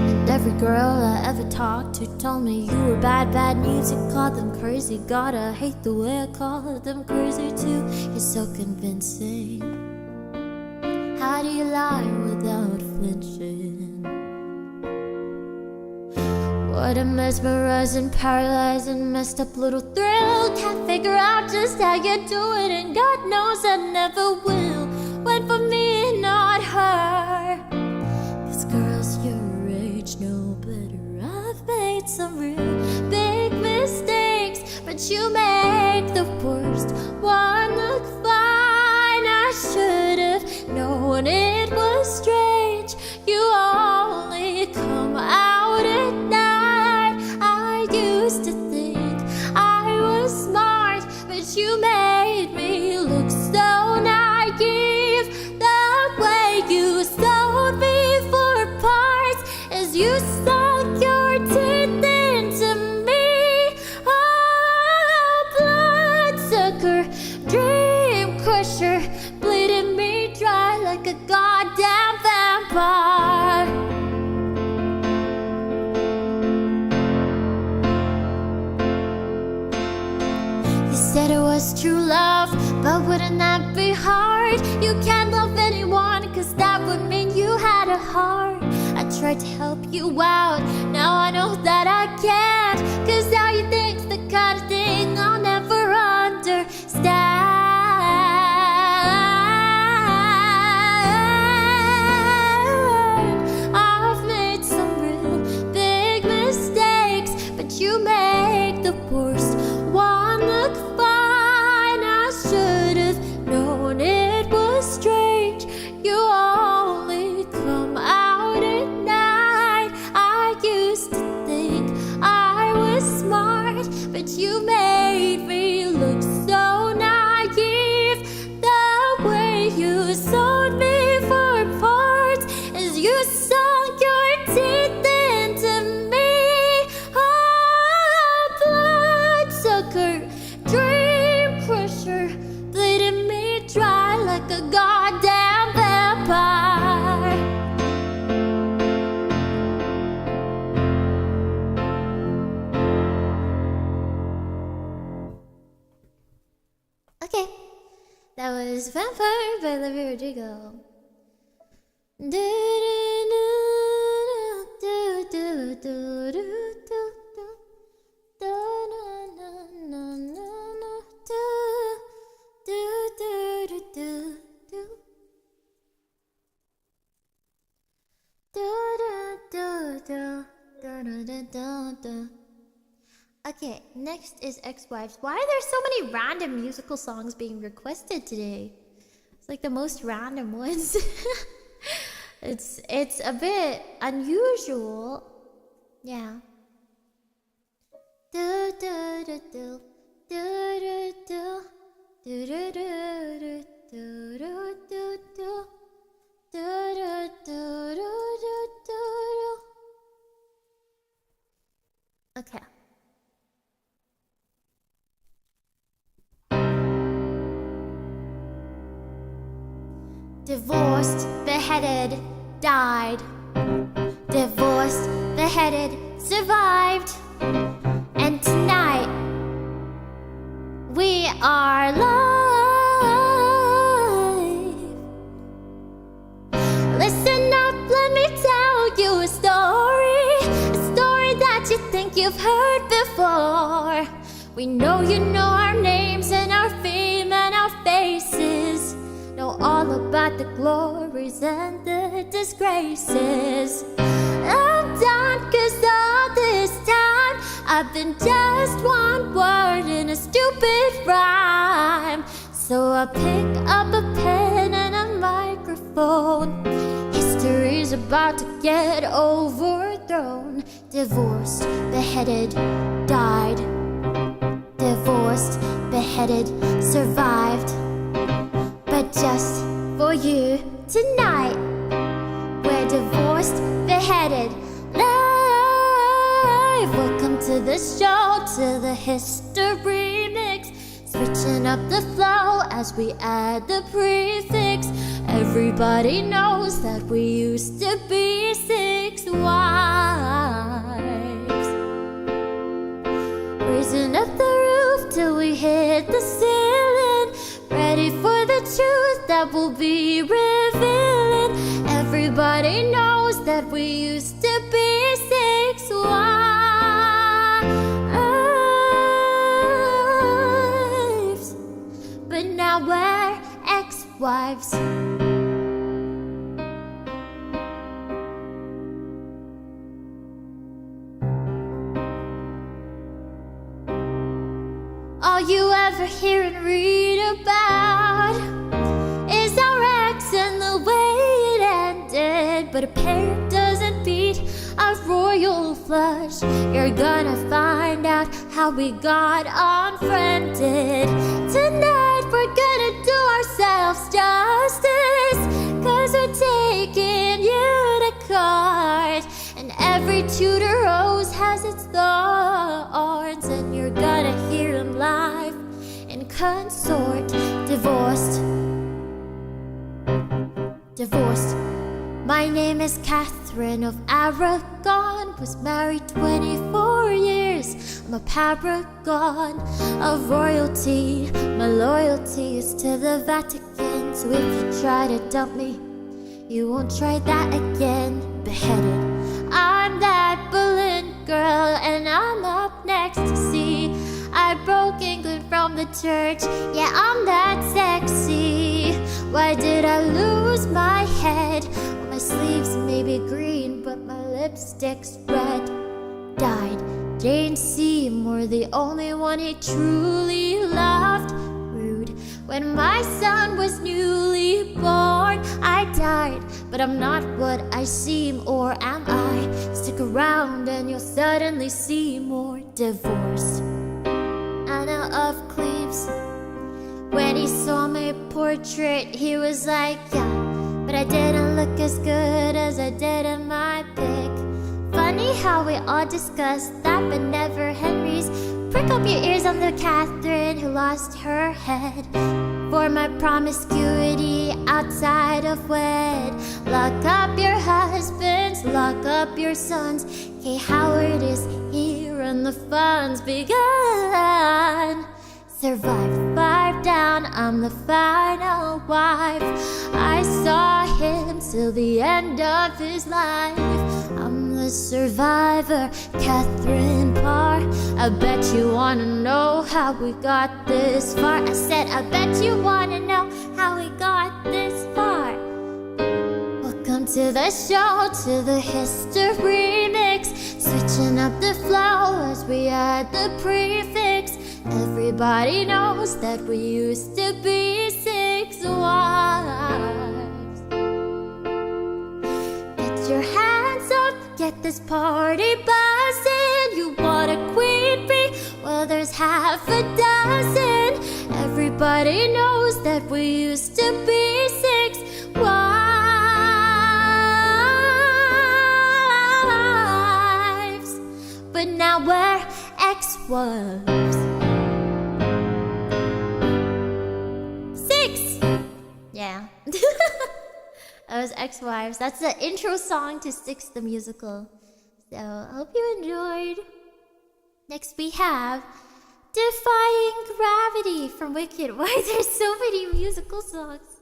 And every girl I ever talked to told me you were bad news. You called them crazy. God, I hate the way I called them crazy too. You're so convincing. How do you lie without flinching? What a mesmerizing, paralyzing, messed up little thrill. Can't figure out just how you do it, and God knows I never will. Went for me, not her. 'Cause girls your age know better. I've made some real big mistakes, but you make the worst one look fine. I should've known it was strange. You only come out at night. I used to think I was smart, but you made me look so naive. The way you sold me for parts as you sunk your teeth into me. Oh, bloodsucker, dream crusher, bleeding me dry like a goddamn vampire. You said it was true love, but wouldn't that be hard? You can't love anyone, 'cause that would mean you had a heart. I tried to help you out, now I know that I can't. 'Cause how you think's the kind of thing I'll never understand. You make the worst one look fine. I should've known it was strange. You only come out at night. I used to think That was Vampire by Olivia Rodrigo. Okay, next is Ex-Wives. Why are there so many random musical songs being requested today? It's like the most random ones. It's a bit unusual. Yeah. Okay. Divorced, beheaded, died. Divorced, beheaded, survived. And tonight, we are live. Listen up, let me tell you a story that you think you've heard before. We know you know our names and our fame and our faces. Know all about the glories and the disgraces. I'm done, 'cause all this time I've been just one word in a stupid rhyme. So I pick up a pen and a microphone. History's about to get overthrown. Divorced, beheaded, died. Divorced, beheaded, survived. But just for you tonight, we're divorced, beheaded, live. Welcome to the show, to the history mix. Switching up the flow as we add the prefix. Everybody knows that we used to be 6 wives. Raising up the roof till we hit the ceiling. Ready for the truth that we'll be revealing. Everybody knows that we used to be 6 wives. But now we're ex-wives. All you ever hear and read about is our ex and the way it ended. But a pair doesn't beat a royal flush. You're gonna find out how we got unfriended. Tonight we're gonna do ourselves justice, 'cause we're taking you to court. And every tutor rose has its thorns, and you're gonna hear them live in consort. Divorced, divorced. My name is Catherine of Aragon. Was married 24 years. I'm a paragon of royalty. My loyalty is to the Vatican. So if you try to dump me, you won't try that again. Beheaded, I'm that Boleyn girl, and I'm up next to see. I broke England from the church. Yeah, I'm that sexy. Why did I lose my head? Well, my sleeves may be green, but my lipstick's red. Died Jane Seymour, the only one he truly loved. Rude. When my son was newly born, I died, but I'm not what I seem, or am I? Stick around and you'll suddenly see more. Divorced. Anna of Cleves. When he saw my portrait, he was like, yeah, but I didn't look as good as I did in my pic. Funny how we all discussed that, but never Henry's. Prick up your ears on the Catherine who lost her head for my promiscuity outside of wed. Lock up your husbands, lock up your sons. Kay Howard is here and the fun's begun. Survived 5 down, I'm the final wife. I saw him till the end of his life. I'm the survivor, Catherine Parr. I bet you wanna know how we got this far. I said, I bet you wanna know how we got this far. Welcome to the show, to the history mix. Switching up the flow as we add the prefix. Everybody knows that we used to be 6 wives. Get your hands up, get this party buzzing. You want a queen bee? Well, there's half a dozen. Everybody knows that we used to be 6 wives. But now we're ex-wives. 6! Yeah. That was ex-wives. That's the intro song to 6 the musical. So, I hope you enjoyed. Next we have Defying Gravity from Wicked. Why are there so many musical songs?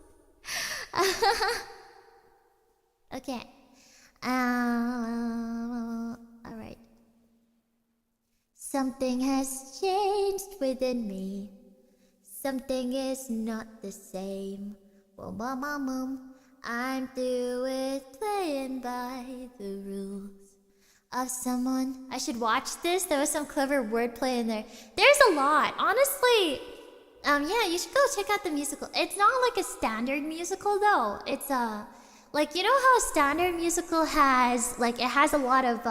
Okay. Alright. Something has changed within me. Something is not the same. Well, I'm through with playing by the rules of someone. I should watch this. There was some clever wordplay in there. There's a lot, honestly. Yeah, you should go check out the musical. It's not like a standard musical though. It's like, you know how a standard musical has, like, it has a lot of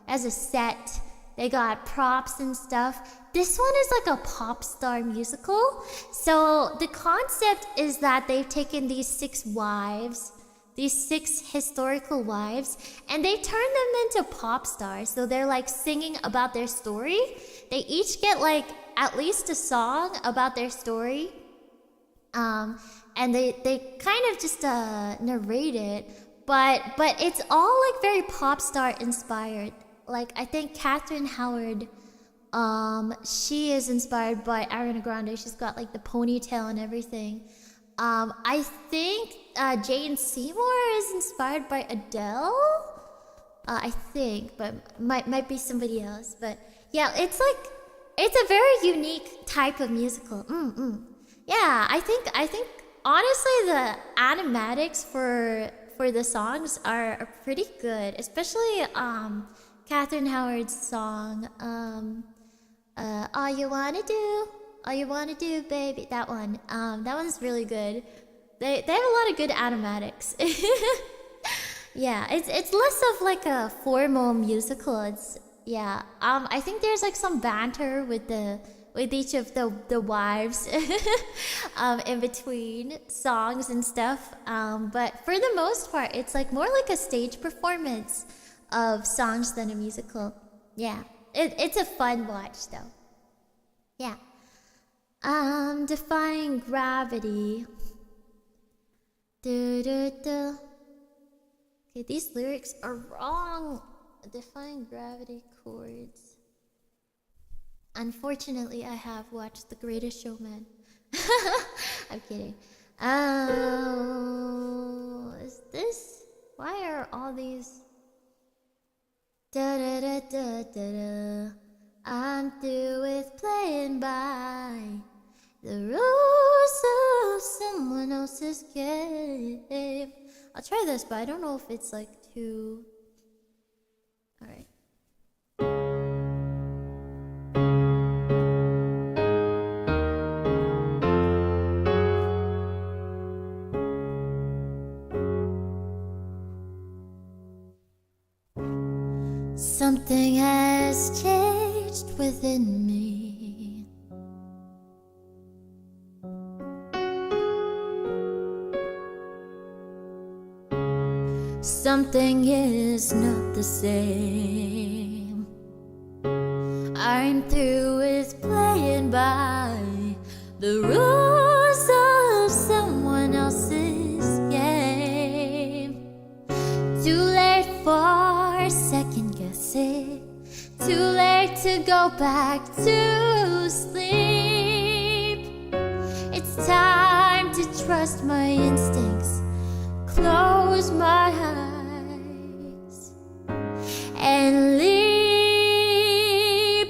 as a set. They got props and stuff. This one is like a pop star musical. So the concept is that they've taken these 6 wives, these 6 historical wives, and they turned them into pop stars. So they're like singing about their story. They each get like at least a song about their story. And they kind of just narrate it. But it's all like very pop star inspired. Like, I think Catherine Howard, she is inspired by Ariana Grande. She's got like the ponytail and everything. I think Jane Seymour is inspired by Adele. I think, but might be somebody else. But yeah, it's a very unique type of musical. Yeah, I think honestly the animatics for the songs are pretty good, especially Catherine Howard's song, all you wanna do, baby, that one. That one's really good. They have a lot of good animatics. Yeah, it's less of like a formal musical. It's, yeah. I think there's like some banter with each of the wives in between songs and stuff. But for the most part, it's like more like a stage performance of songs than a musical. Yeah, it's a fun watch though. Yeah. Defying Gravity. Okay, these lyrics are wrong. Defying Gravity chords. Unfortunately, I have watched The Greatest Showman. I'm kidding. Oh, is this? Why are all these? Da da da da da da. I'm through with playing by the rules of someone else's game. I'll try this, but I don't know if it's like too. All right. Something has changed within me. Something is not the same. I'm through with playing by the rules of someone else's game. Too late for second guessing. Too late to go back to sleep. trust my instincts, close my eyes, and leap.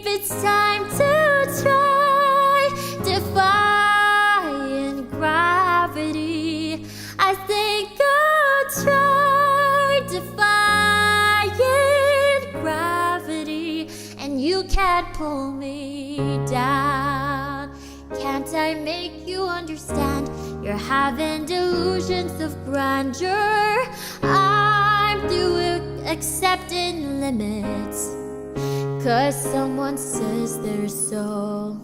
It's time to try defying gravity. I think I'll try defying gravity, and you can't pull me down. Can't I make you understand? You're having delusions of grandeur. I'm through accepting limits, 'cause someone says they're so.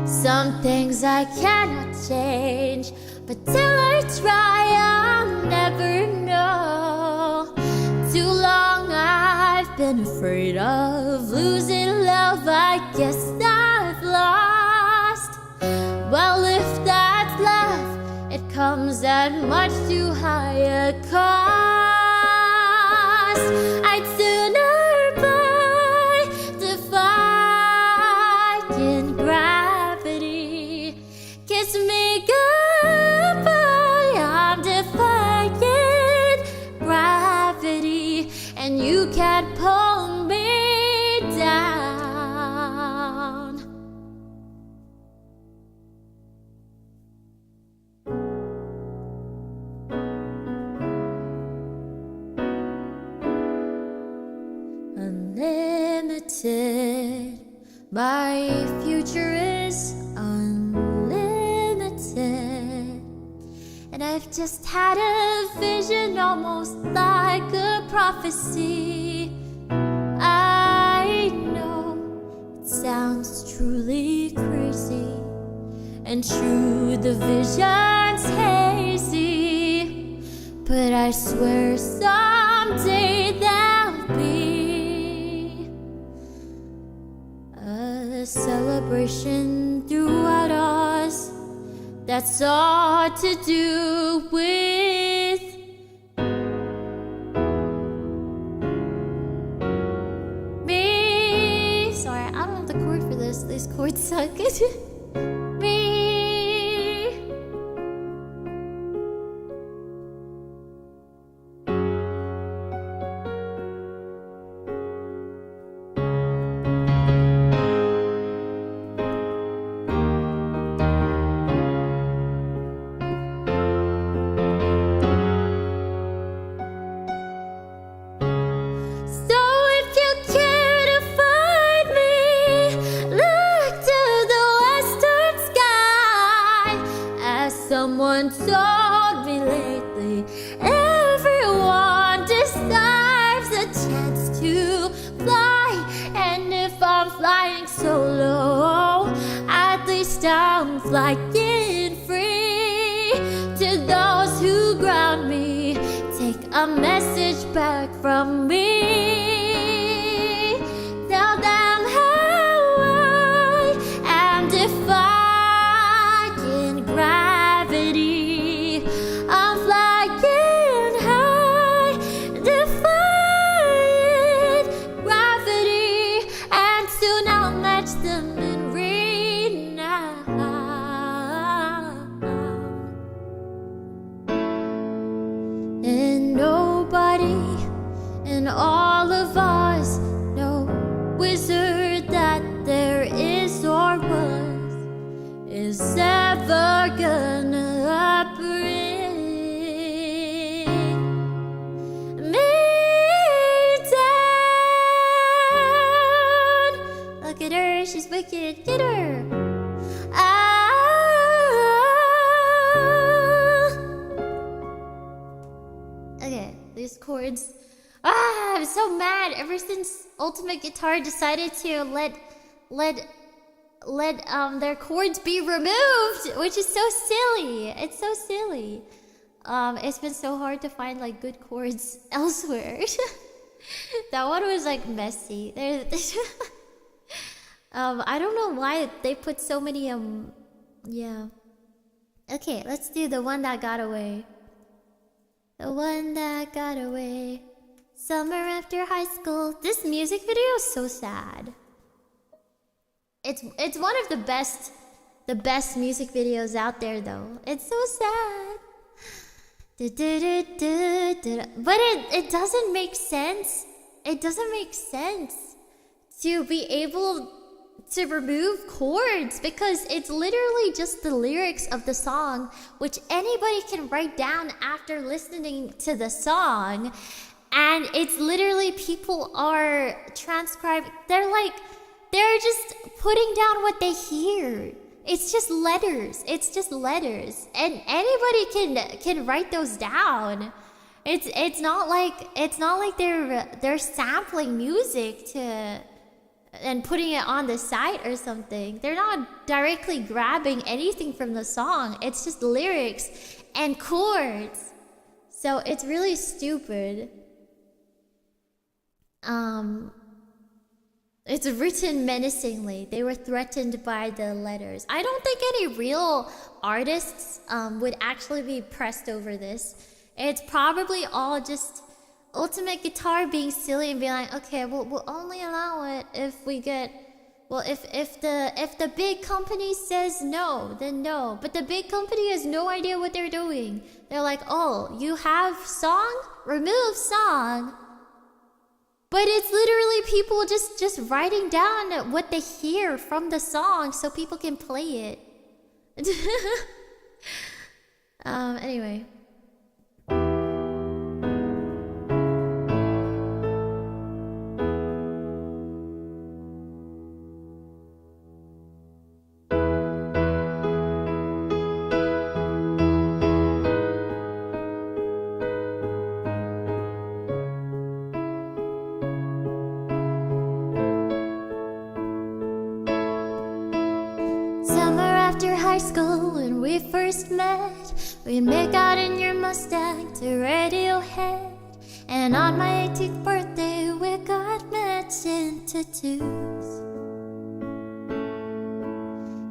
Some things I cannot change, but till I try, I'll never know. Too long I've been afraid of losing love. I guess I've lost. Well, if that's love, it comes at much too high a cost. I'd sooner buy defying gravity. Kiss me goodbye, I'm defying gravity, and you can't pull me down. Unlimited, my future is unlimited, and I've just had a vision almost like a prophecy. I know it sounds truly crazy, and true, the vision's hazy, but I swear someday there'll be a celebration throughout us that's all to do with me. Sorry, I don't have the chord for this. These chords suck. Me. Someone told me lately, everyone deserves a chance to fly. And if I'm flying solo, at least I'm flying free. To those who ground me, take a message back from me. Tell them how I am defying gravity. I'm flying high, defying gravity, and soon I'll match them in renown. And nobody in all of us, no wizard that there is or was, is ever gonna bring me down. Look at her, she's wicked, get her. Okay, these chords. I'm so mad. Ever since Ultimate Guitar decided to let their chords be removed, which is so silly. It's so silly. It's been so hard to find like good chords elsewhere. That one was like messy. I don't know why they put so many yeah. Okay, let's do the one that got away. The one that got away. Summer after high school. This music video is so sad. It's one of the best the best music videos out there, though. It's so sad. But it doesn't make sense. It doesn't make sense to be able to remove chords, because it's literally just the lyrics of the song, which anybody can write down after listening to the song. And it's literally, people are transcribing, they're just putting down what they hear. It's just letters. It's just letters, and anybody can write those down. It's not like they're sampling music and putting it on the site or something. They're not directly grabbing anything from the song. It's just lyrics and chords. So it's really stupid. It's written menacingly. They were threatened by the letters. I don't think any real artists would actually be pressed over this. It's probably all just Ultimate Guitar being silly and being like, okay, we'll only allow it if we get, well, if the big company says no, then no. But the big company has no idea what they're doing. They're like, oh, you have song? Remove song. But it's literally people just writing down what they hear from the song so people can play it. Anyway. High school when we first met, we'd make out in your Mustang to Radiohead. And on my 18th birthday we got matching tattoos.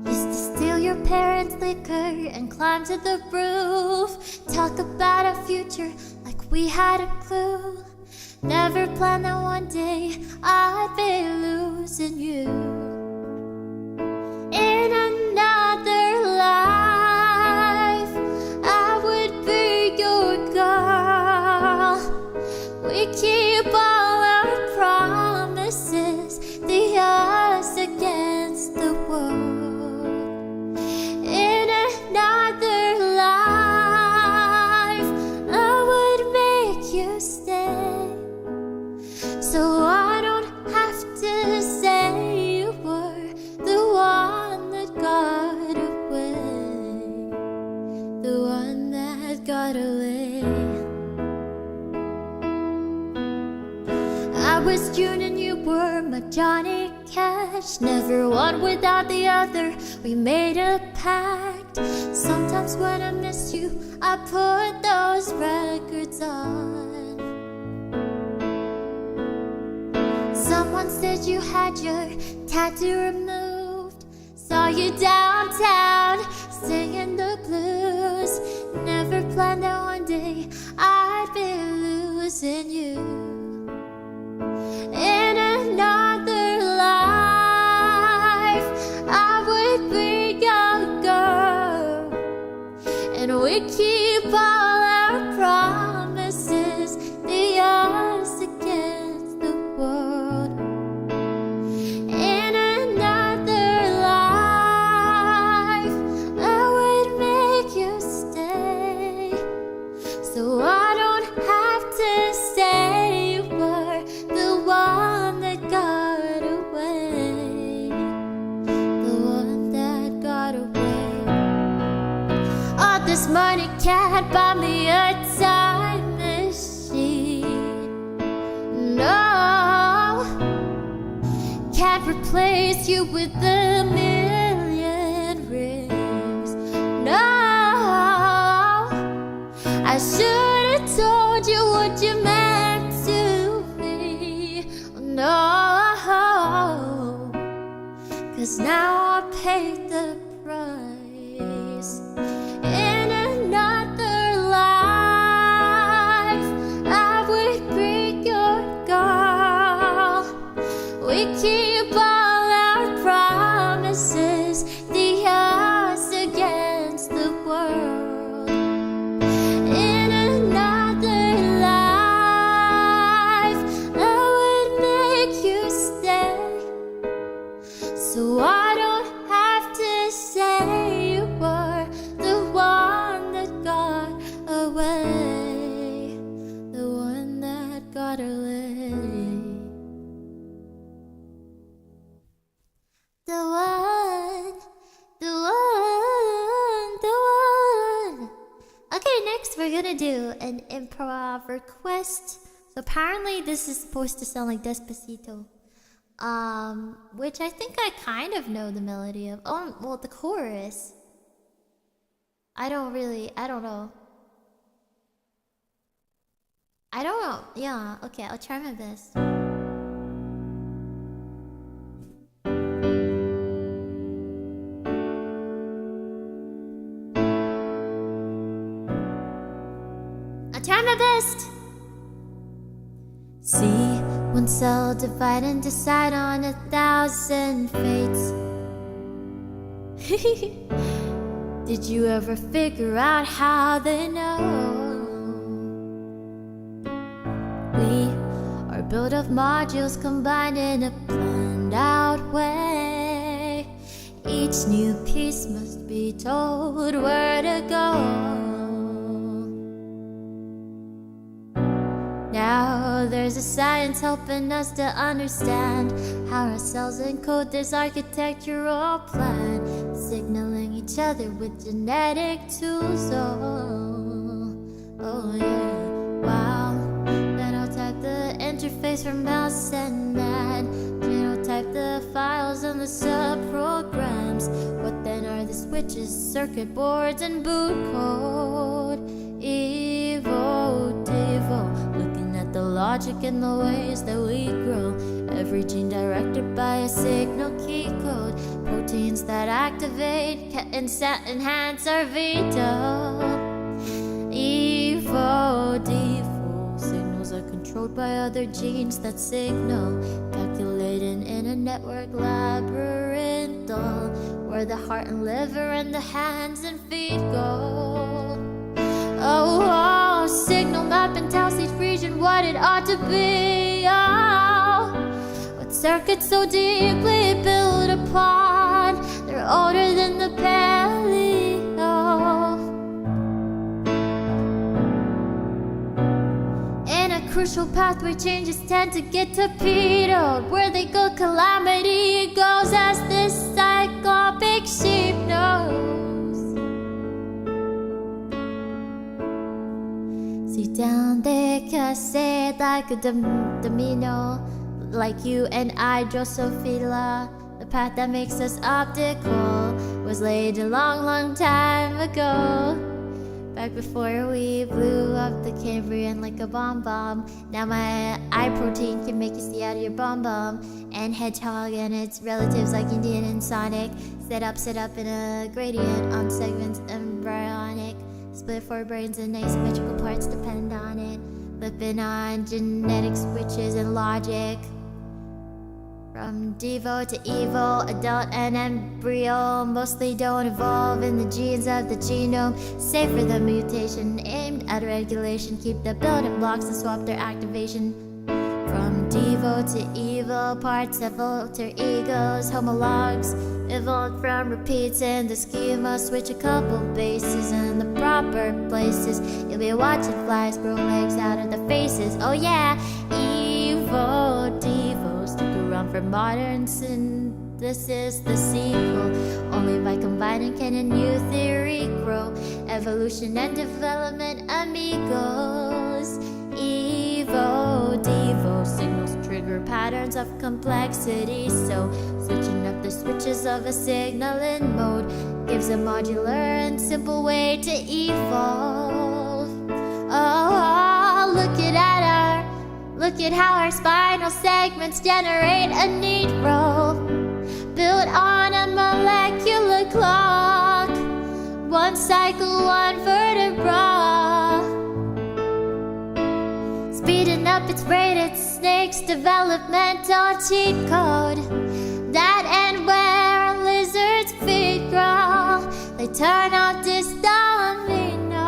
Used to steal your parents' liquor and climb to the roof, talk about our future like we had a clue. Never planned that one day I'd be losing you. In another life, I would be your girl. We keep all our promises, the us against the world. In another life, I would make you stay, so I don't have to say you were the one that got away, the one that got away. I was June and you were my Johnny Cash, never one without the other, we made a pact. Sometimes when I miss you, I put those records on. Someone said you had your tattoo removed, saw you downtown singing the blues. Never planned that one day I'd be losing you. In another life, I would be your girl, and we keep all our promises, the us against the world. In another life, I would make you stay, so I don't have to say you were the one that got away, the one that got away. All this money can't buy me a time machine. No, can't replace you with a million rings. No, I should have told you what you meant to me. No, 'cause now I paid the price. In another life, I would be your girl. We keep all our promises, the next we're gonna do an improv request. So apparently this is supposed to sound like Despacito. Which I think I kind of know the melody of. Oh, well, the chorus. I don't know. Yeah, okay, I'll try my best. I'll try my best. See one cell divide and decide on 1,000 fates. Did you ever figure out how they know? We are built of modules combined in a planned out way. Each new piece must be told where to go. Now there's a science helping us to understand how our cells encode this architectural plan, signaling each other with genetic tools. Oh yeah, wow. Phenotype the interface for mouse and man, genotype the files and the subprograms. What then are the switches, circuit boards, and boot code? Evo, Devo, looking at the logic and the ways that we grow. Every gene directed by a signal key code. Proteins that activate and enhance our veto. Evo, Devo, signals are controlled by other genes that signal. Calculating in a network labyrinth, where the heart and liver and the hands and feet go. Oh, signal map and tells each region what it ought to be. Oh, what circuits so deeply built upon, they're older than the paleo. In a crucial pathway, changes tend to get torpedoed. Where they go, calamity goes, as this cyclopic sheep knows. Sit down there, cassette like a domino, like you and I, Drosophila. The path that makes us optical was laid a long, long time ago. Back before we blew up the Cambrian like a bomb. Now my eye protein can make you see out of your bomb. And hedgehog and its relatives like Indian and Sonic set up in a gradient on segments embryonic. Split four brains and asymmetrical parts depend on it. Flipping on genetic switches and logic. From Devo to Evo, adult and embryo mostly don't evolve in the genes of the genome. Save for the mutation aimed at regulation. Keep the building blocks and swap their activation. From Devo to Evo, parts have alter egos, homologs evolved from repeats in the schema. Switch a couple bases in the proper places. You'll be watching flies grow legs out of their faces. Oh yeah, Evo, Devo, stick around for modern synthesis, the sequel. Only by combining can a new theory grow. Evolution and development, amigos. Evo, Devo, signals trigger patterns of complexity. So switching up the switches of a signaling mode gives a modular and simple way to evolve. Oh, look at how our spinal segments generate a neat roll, built on a molecular clock. One cycle, one vertebra, speeding up its rate, its snake's developmental cheat code. That and where lizards' feet grow, they turn off dominoes.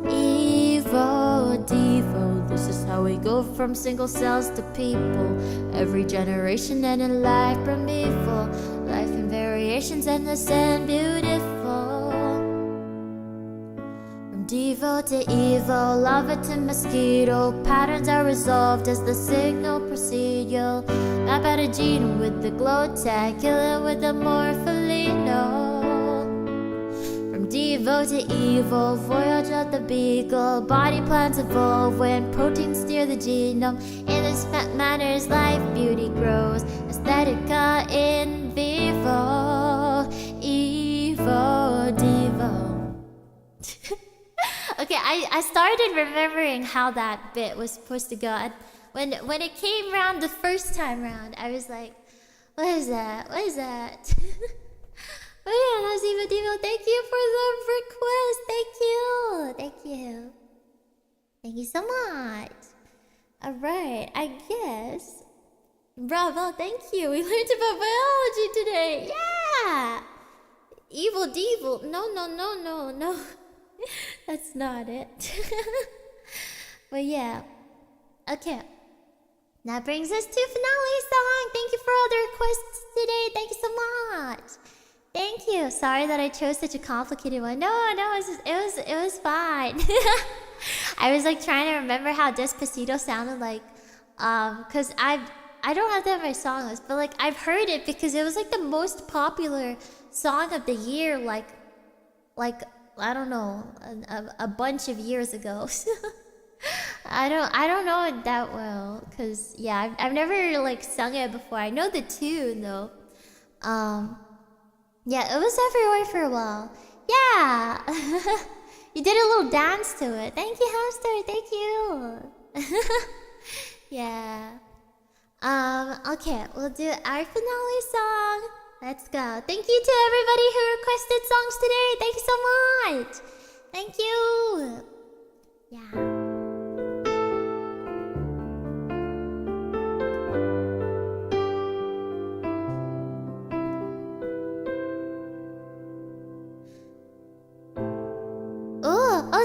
Evo, Devo, this is how we go from single cells to people. Every generation and in life primeval, life in variations endless and beautiful. Devo to Evo, lava to mosquito, patterns are resolved as the signal procedural. Map out a gene with the glow tag, kill it with the morpholino. From Devo Evo to evil, voyage of the beagle. Body plans evolve when proteins steer the genome. In this manner's life, beauty grows. Aesthetica in vivo. Evo, Devo. Okay, I started remembering how that bit was supposed to go. And when it came round the first time round, I was like, what is that? What is that? Oh yeah, that was Evo Devo. Thank you for the request. Thank you. Thank you so much. Alright, I guess. Bravo, thank you. We learned about biology today. Yeah! Evil Devil. No. That's not it. But yeah. Okay. That brings us to finale song. Thank you for all the requests today. Thank you so much. Thank you. Sorry that I chose such a complicated one. No, it was fine. I was like trying to remember how Despacito sounded like, cause I don't have that on my song list, but like I've heard it because it was like the most popular song of the year, like I don't know, a bunch of years ago. I don't know it that well, cause yeah, I've never like sung it before. I know the tune though. Yeah, it was everywhere for a while. Yeah! You did a little dance to it. Thank you, Hamster. Thank you. Yeah. Okay, we'll do our finale song. Let's go. Thank you to everybody who requested songs today. Thank you so much. Thank you. Yeah.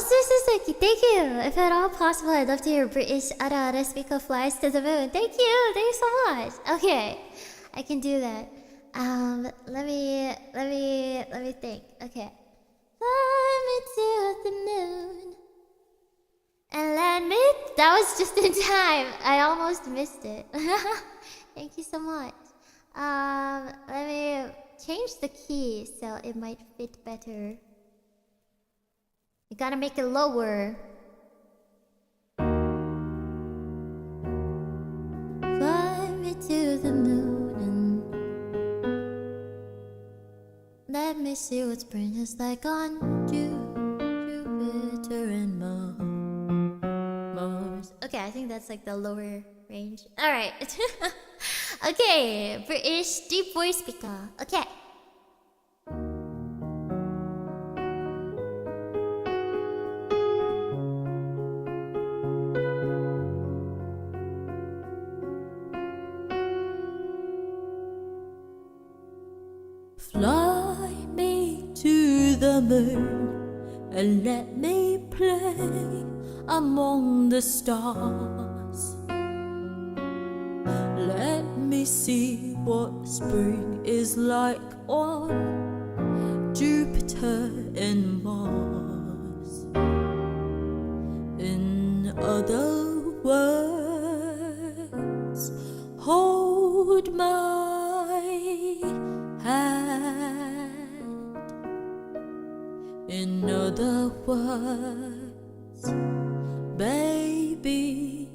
Suzuki, thank you. If at all possible, I'd love to hear British Ada Spica flies to the moon. Thank you so much. Okay, I can do that. Let me think. Okay, fly me to the moon and let me. That was just in time. I almost missed it. Thank you so much. Let me change the key so it might fit better. You gotta make it lower. Fly me to the moon and let me see what spring is like on Jupiter and Mars. Okay, I think that's like the lower range. Alright. Okay, British deep voice speaker. Okay. Fly me to the moon and let me play among the stars. Let me see what spring is like on Jupiter and Mars. In other words, hold my hand. In other words, baby,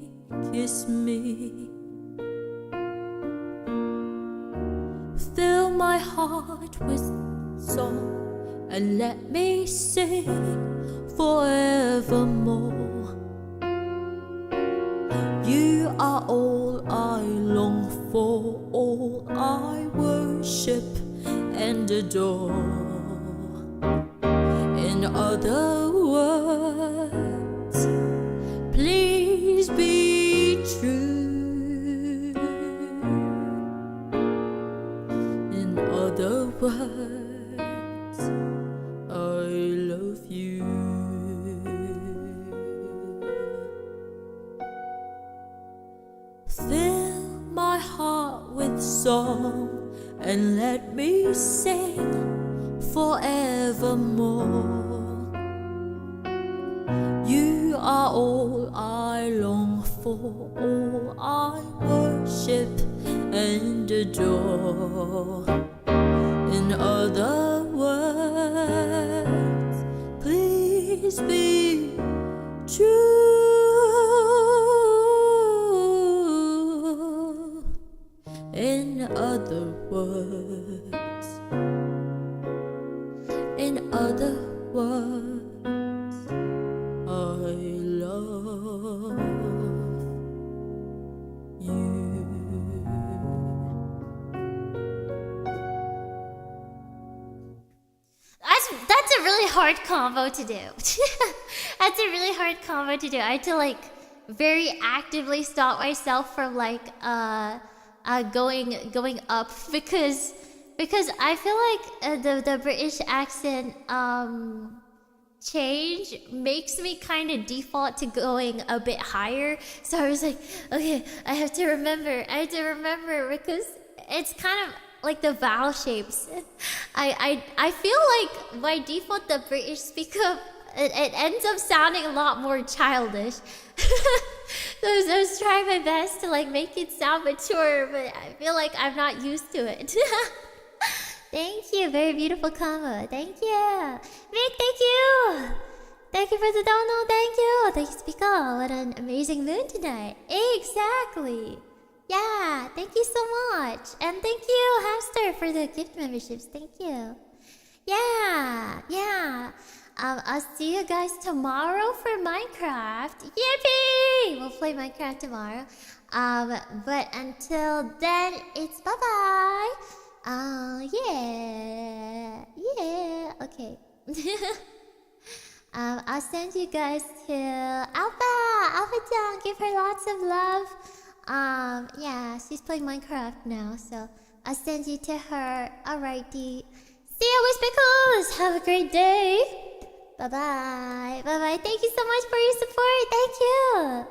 kiss me. Fill my heart with song and let me sing forevermore. You are all I long for, all I worship and adore. In other words, please be true. In other words, I love you. Fill my heart with song and let me sing forevermore. You are all I long for, all I worship and adore. In other words, always be true. In other words, I love you. That's a really hard combo to do. That's a really hard combo to do. I had to like very actively stop myself from like going up because I feel like the British accent change makes me kind of default to going a bit higher. So I was like, okay, I have to remember because it's kind of like the vowel shapes. I feel like by default the British speak up, it ends up sounding a lot more childish. So I was trying my best to like make it sound mature, but I feel like I'm not used to it. Thank you, very beautiful combo. Thank you, Vic. Thank you. Thank you for the download. Thank you. Thank you, Spica. What an amazing mood tonight. Exactly. Yeah, thank you so much. And thank you, Hamster, for the gift memberships. Thank you. Yeah. I'll see you guys tomorrow for Minecraft. Yippee! We'll play Minecraft tomorrow. But until then, it's bye-bye. Yeah. Okay. I'll send you guys to Alpha-chan. Give her lots of love. Yeah, she's playing Minecraft now, so I'll send you to her. Alrighty. See you, Wispicals! Have a great day. Bye-bye. Thank you so much for your support. Thank you.